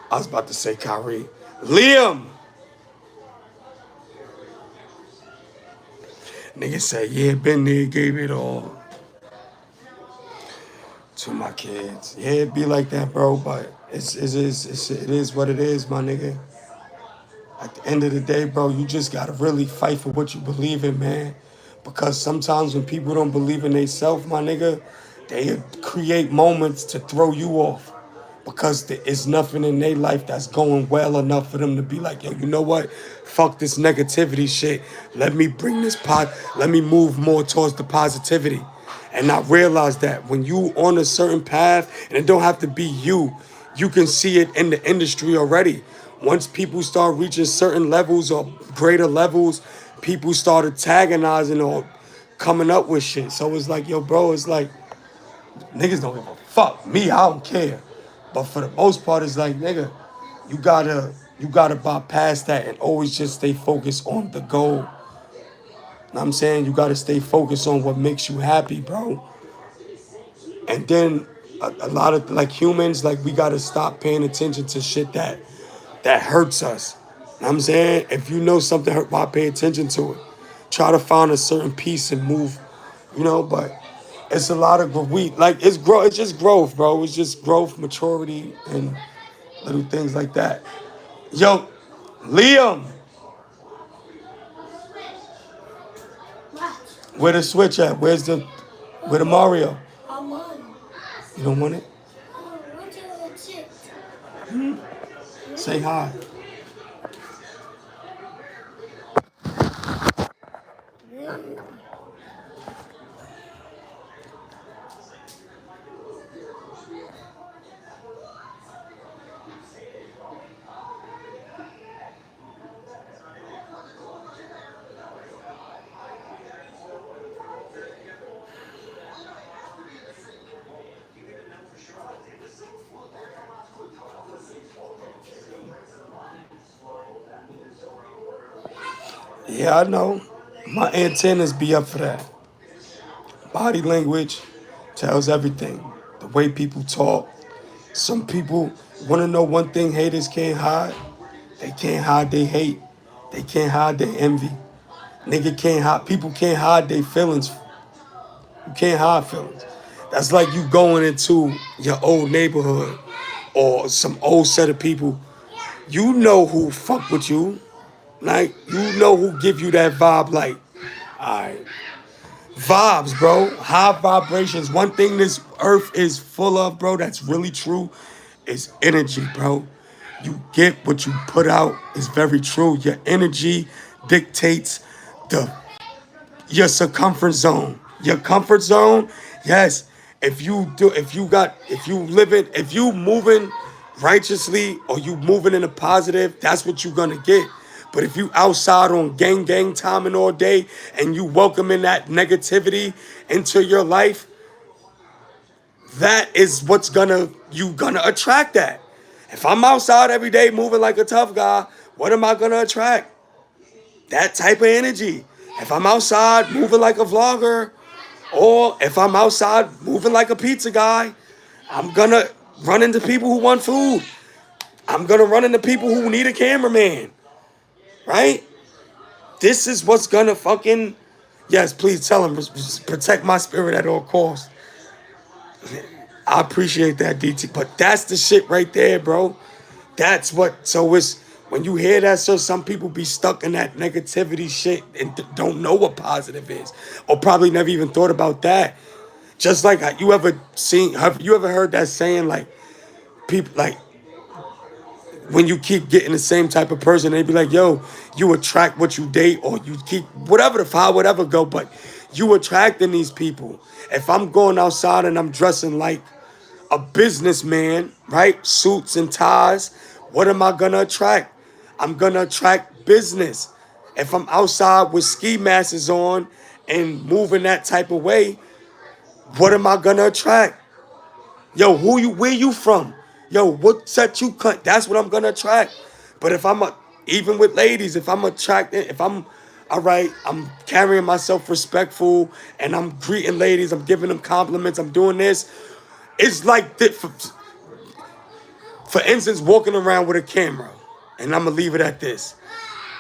I was about to say Kyrie. Liam! Nigga said, yeah, been there, gave it all to my kids. Yeah, it be like that, bro, but it is what it is, my nigga. At the end of the day, bro, you just gotta really fight for what you believe in, man. Because sometimes when people don't believe in themselves, my nigga, they create moments to throw you off. Because there is nothing in their life that's going well enough for them to be like, yo, you know what? Fuck this negativity shit. Let me bring this let me move more towards the positivity. And I realize that when you on a certain path, and it don't have to be you can see it in the industry already. Once people start reaching certain levels or greater levels, people start antagonizing or coming up with shit. So it's like, yo, bro, it's like, niggas don't give a fuck. Me, I don't care. But for the most part, it's like, nigga, you gotta bypass that and always just stay focused on the goal. Know what I'm saying? You gotta stay focused on what makes you happy, bro. And then a lot of, like, humans, like, we gotta stop paying attention to shit that hurts us. Know what I'm saying? If you know something hurt, why pay attention to it? Try to find a certain piece and move, but it's a lot of it's just growth, bro. It's just growth, maturity, and little things like that. Yo, Liam. Where the Switch at? Where the Mario? I want it. You don't want it? I want to chip. Say hi. Yeah, I know. My antennas be up for that. Body language tells everything. The way people talk. Some people want to know one thing haters can't hide. They can't hide they hate. They can't hide their envy. Nigga can't hide. People can't hide their feelings. You can't hide feelings. That's like you going into your old neighborhood or some old set of people. You know who fuck with you. Like, you know who give you that vibe. Like, all right. Vibes, bro. High vibrations. One thing this earth is full of, bro, that's really true is energy, bro. You get what you put out is very true. Your energy dictates the your circumference zone. Your comfort zone, yes. If you moving righteously or you moving in a positive, that's what you're gonna get. But if you outside on gang timing all day and you welcoming that negativity into your life, that is what's you gonna attract that. If I'm outside every day moving like a tough guy, what am I gonna attract? That type of energy. If I'm outside moving like a vlogger, or if I'm outside moving like a pizza guy, I'm gonna run into people who want food. I'm gonna run into people who need a cameraman. Right? This is what's gonna fucking... Yes, please tell him, protect my spirit at all costs. I appreciate that, DT. But that's the shit right there, bro. That's what... So it's... When you hear that, so some people be stuck in that negativity shit and don't know what positive is. Or probably never even thought about that. Just like, have you ever heard that saying, like, people, like, when you keep getting the same type of person, they be like, yo, you attract what you date, or you keep, whatever go, but you attracting these people. If I'm going outside and I'm dressing like a businessman, right? Suits and ties, what am I gonna attract? I'm gonna attract business. If I'm outside with ski masks on and moving that type of way, what am I gonna attract? Yo, where you from? Yo, what set you cut? That's what I'm gonna attract. But even with ladies, if I'm all right, I'm carrying myself respectful and I'm greeting ladies, I'm giving them compliments, I'm doing this. It's like, for instance, walking around with a camera, and I'm gonna leave it at this.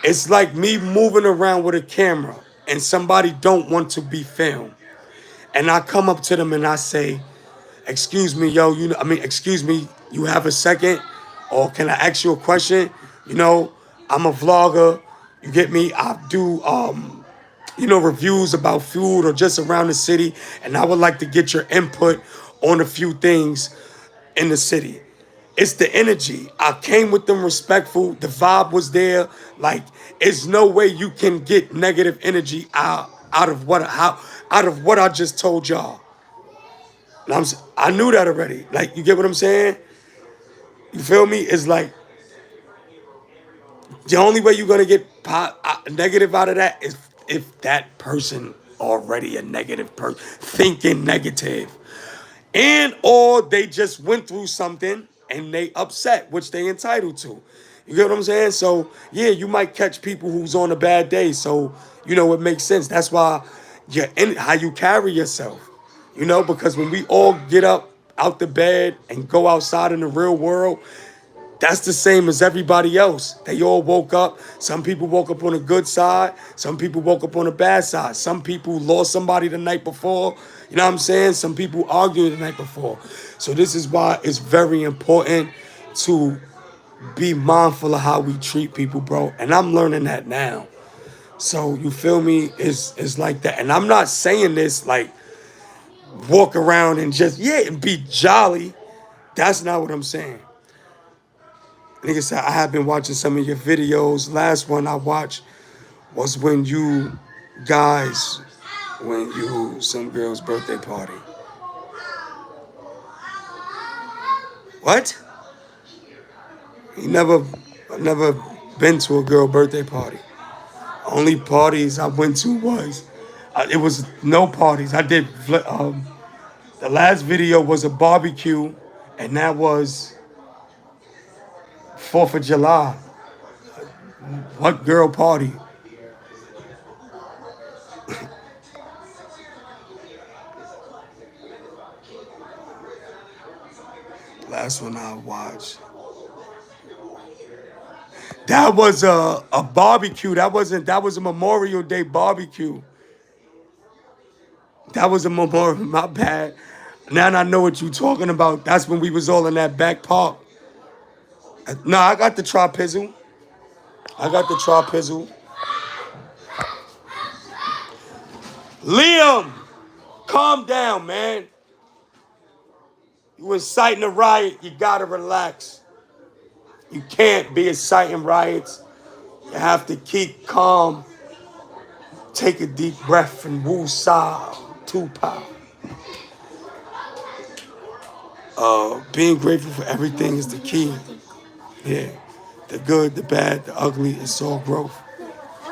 It's like me moving around with a camera and somebody don't want to be filmed. And I come up to them and I say, excuse me, yo, excuse me, you have a second? Or can I ask you a question? I'm a vlogger. You get me? I do, reviews about food or just around the city. And I would like to get your input on a few things in the city. It's the energy. I came with them respectful. The vibe was there. Like, it's no way you can get negative energy out of what I just told y'all. I knew that already. Like, you get what I'm saying? You feel me? It's like, the only way you're gonna get negative out of that is if that person already a negative person, thinking negative. And or they just went through something and they upset, which they entitled to. You get what I'm saying? So, yeah, you might catch people who's on a bad day. So, it makes sense. That's why how you carry yourself. Because when we all get up out the bed and go outside in the real world, that's the same as everybody else. They all woke up. Some people woke up on a good side. Some people woke up on a bad side. Some people lost somebody the night before. You know what I'm saying? Some people argued the night before. So this is why it's very important to be mindful of how we treat people, bro. And I'm learning that now. So you feel me? It's like that. And I'm not saying this like walk around and just, and be jolly. That's not what I'm saying. Like I said, I have been watching some of your videos. Last one I watched was some girl's birthday party. What? I've never been to a girl birthday party. Only parties I went to it was no parties. I did, the last video was a barbecue, and that was 4th of July. What girl party? Last one I watched. That was a barbecue. That was a Memorial Day barbecue. That was a Memorial, my bad. Now I know what you talking about. That's when we was all in that back park. No, I got the Tropizzle. I got the Tropizzle. Liam, calm down, man. You inciting a riot, you gotta relax. You can't be inciting riots. You have to keep calm. Take a deep breath and woo-saw, Tupac. Being grateful for everything is the key. Yeah. The good, the bad, the ugly, it's all growth.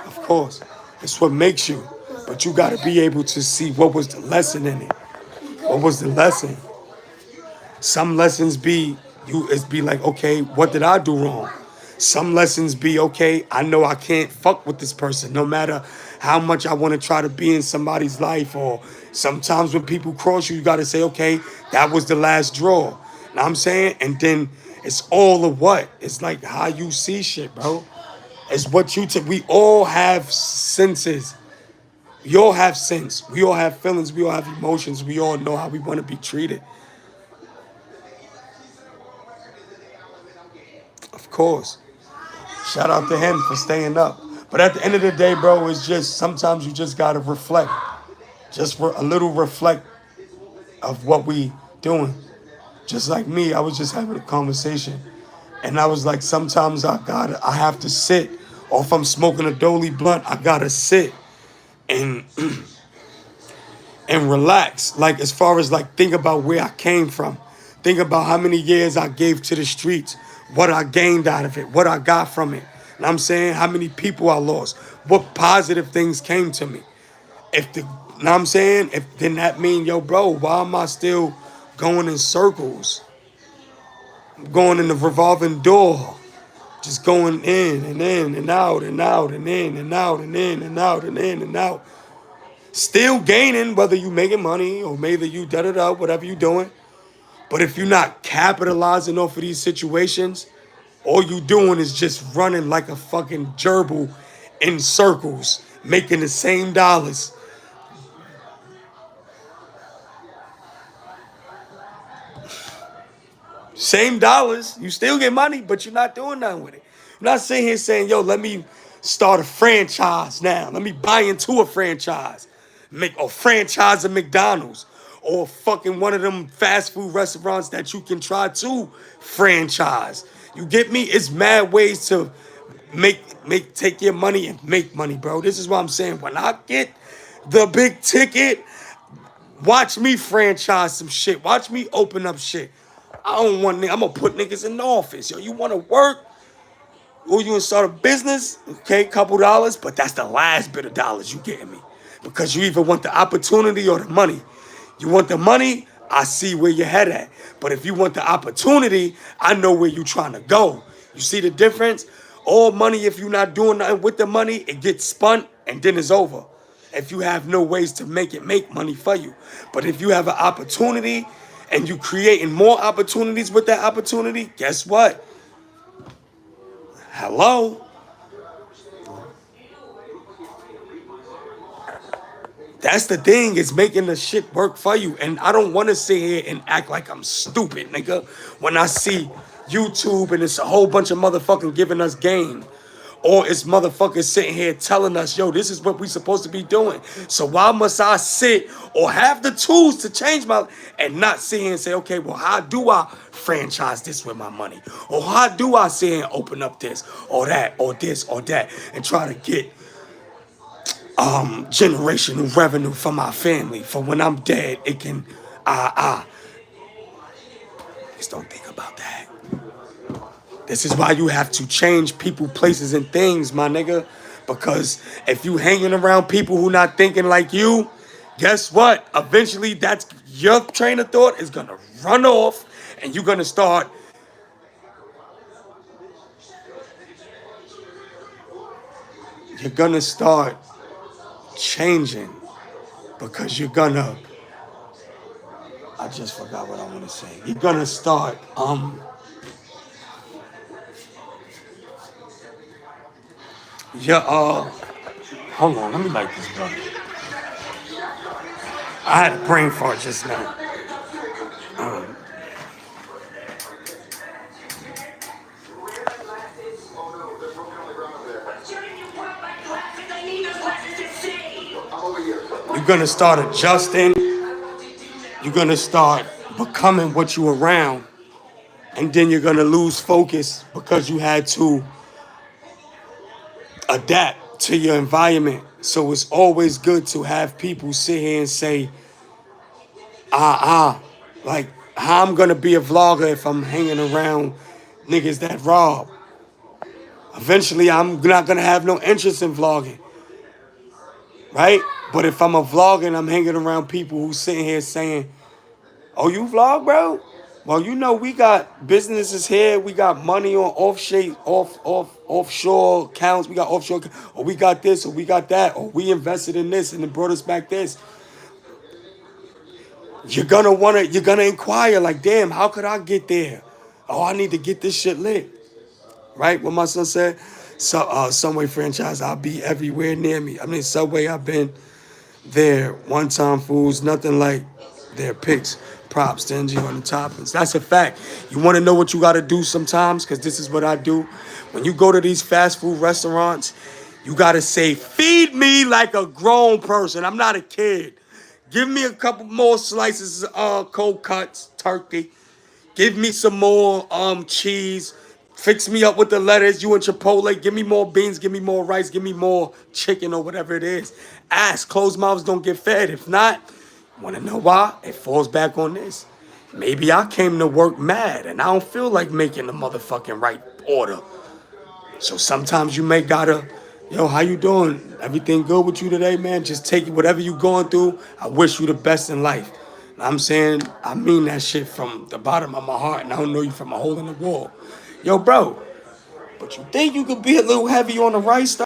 Of course. It's what makes you. But you gotta be able to see what was the lesson in it. What was the lesson? Some lessons be like, okay, what did I do wrong? Some lessons be, okay, I know I can't fuck with this person no matter how much I want to try to be in somebody's life. Or sometimes when people cross you, you got to say, okay, that was the last draw. Know what I'm saying? And then it's all of what? It's like how you see shit, bro. It's what you take. We all have senses. We all have sense. We all have feelings. We all have emotions. We all know how we want to be treated. Of course. Shout out to him for staying up. But at the end of the day, bro, it's just sometimes you just gotta reflect. Just for a little reflect of what we doing. Just like me, I was just having a conversation. And I was like, sometimes I have to sit. Or if I'm smoking a Dolly blunt, I gotta sit and and relax. Like as far as like think about where I came from. Think about how many years I gave to the streets. What I gained out of it, what I got from it. And I'm saying how many people I lost, what positive things came to me. If then that mean, yo, bro, why am I still going in circles? I'm going in the revolving door, just going in and out and out and in and out and in and out and in and out. Still gaining, whether you making money or maybe you da-da-da, whatever you doing. But if you're not capitalizing off of these situations, all you doing is just running like a fucking gerbil in circles, making the same dollars. Same dollars. You still get money, but you're not doing nothing with it. You're not sitting here saying, yo, let me start a franchise now. Let me buy into a franchise. Make a franchise of McDonald's. Or fucking one of them fast food restaurants that you can try to franchise. You get me? It's mad ways to take your money and make money, bro. This is what I'm saying. When I get the big ticket, watch me franchise some shit. Watch me open up shit. I'm gonna put niggas in the office. Yo, you wanna work? Or you gonna start a business? Okay, couple dollars, but that's the last bit of dollars you getting me. Because you either want the opportunity or the money. You want the money, I see where your head at. But if you want the opportunity, I know where you trying to go. You see the difference? All money, if you're not doing nothing with the money, it gets spent and then it's over. If you have no ways to make it make money for you. But if you have an opportunity and you creating more opportunities with that opportunity, guess what? Hello? That's the thing, is making the shit work for you. And I don't want to sit here and act like I'm stupid, nigga. When I see YouTube and it's a whole bunch of motherfucking giving us game. Or it's motherfuckers sitting here telling us, yo, this is what we supposed to be doing. So why must I sit or have the tools to change my and not sit here and say, okay, well, how do I franchise this with my money? Or how do I sit here and open up this or that or this or that and try to get generational revenue for my family, for when I'm dead, it can, just don't think about that. This is why you have to change people, places, and things, my nigga. Because if you hanging around people who not thinking like you, guess what? Eventually, that's your train of thought is gonna run off, and you're gonna start. You're gonna start changing because you're gonna. I just forgot what I want to say. You're gonna start Yeah, hold on, let me light this, bro. I had a brain fart just now. You're gonna start adjusting. You're gonna start becoming what you around, and then you're gonna lose focus because you had to adapt to your environment. So it's always good to have people sit here and say, like, how I'm gonna be a vlogger if I'm hanging around niggas that rob. Eventually, I'm not gonna have no interest in vlogging, right? But if I'm a vlogger and I'm hanging around people who sitting here saying, "Oh, you vlog, bro? Well, you know we got businesses here. We got money on offshore accounts. We got offshore, or we got this, or we got that, or we invested in this and it brought us back this." You're gonna inquire like, "Damn, how could I get there? Oh, I need to get this shit lit." Right? What my son said. So, Subway franchise, I'll be everywhere near me. I mean, Subway, I've been there. One time foods, nothing like their picks. Props, stingy on the toppings. That's a fact. You want to know what you got to do sometimes? Because this is what I do. When you go to these fast food restaurants, you got to say, "Feed me like a grown person. I'm not a kid. Give me a couple more slices of cold cuts, turkey. Give me some more cheese. Fix me up with the lettuce. You and Chipotle. Give me more beans. Give me more rice. Give me more chicken or whatever it is." Ask. Closed mouths don't get fed. If not, want to know why? It falls back on this. Maybe I came to work mad and I don't feel like making the motherfucking right order. So sometimes you may gotta, "Yo, how you doing? Everything good with you today, man? Just take it, whatever you going through. I wish you the best in life." And I'm saying, I mean that shit from the bottom of my heart, and I don't know you from a hole in the wall. Yo, bro, but you think you could be a little heavy on the rice stuff?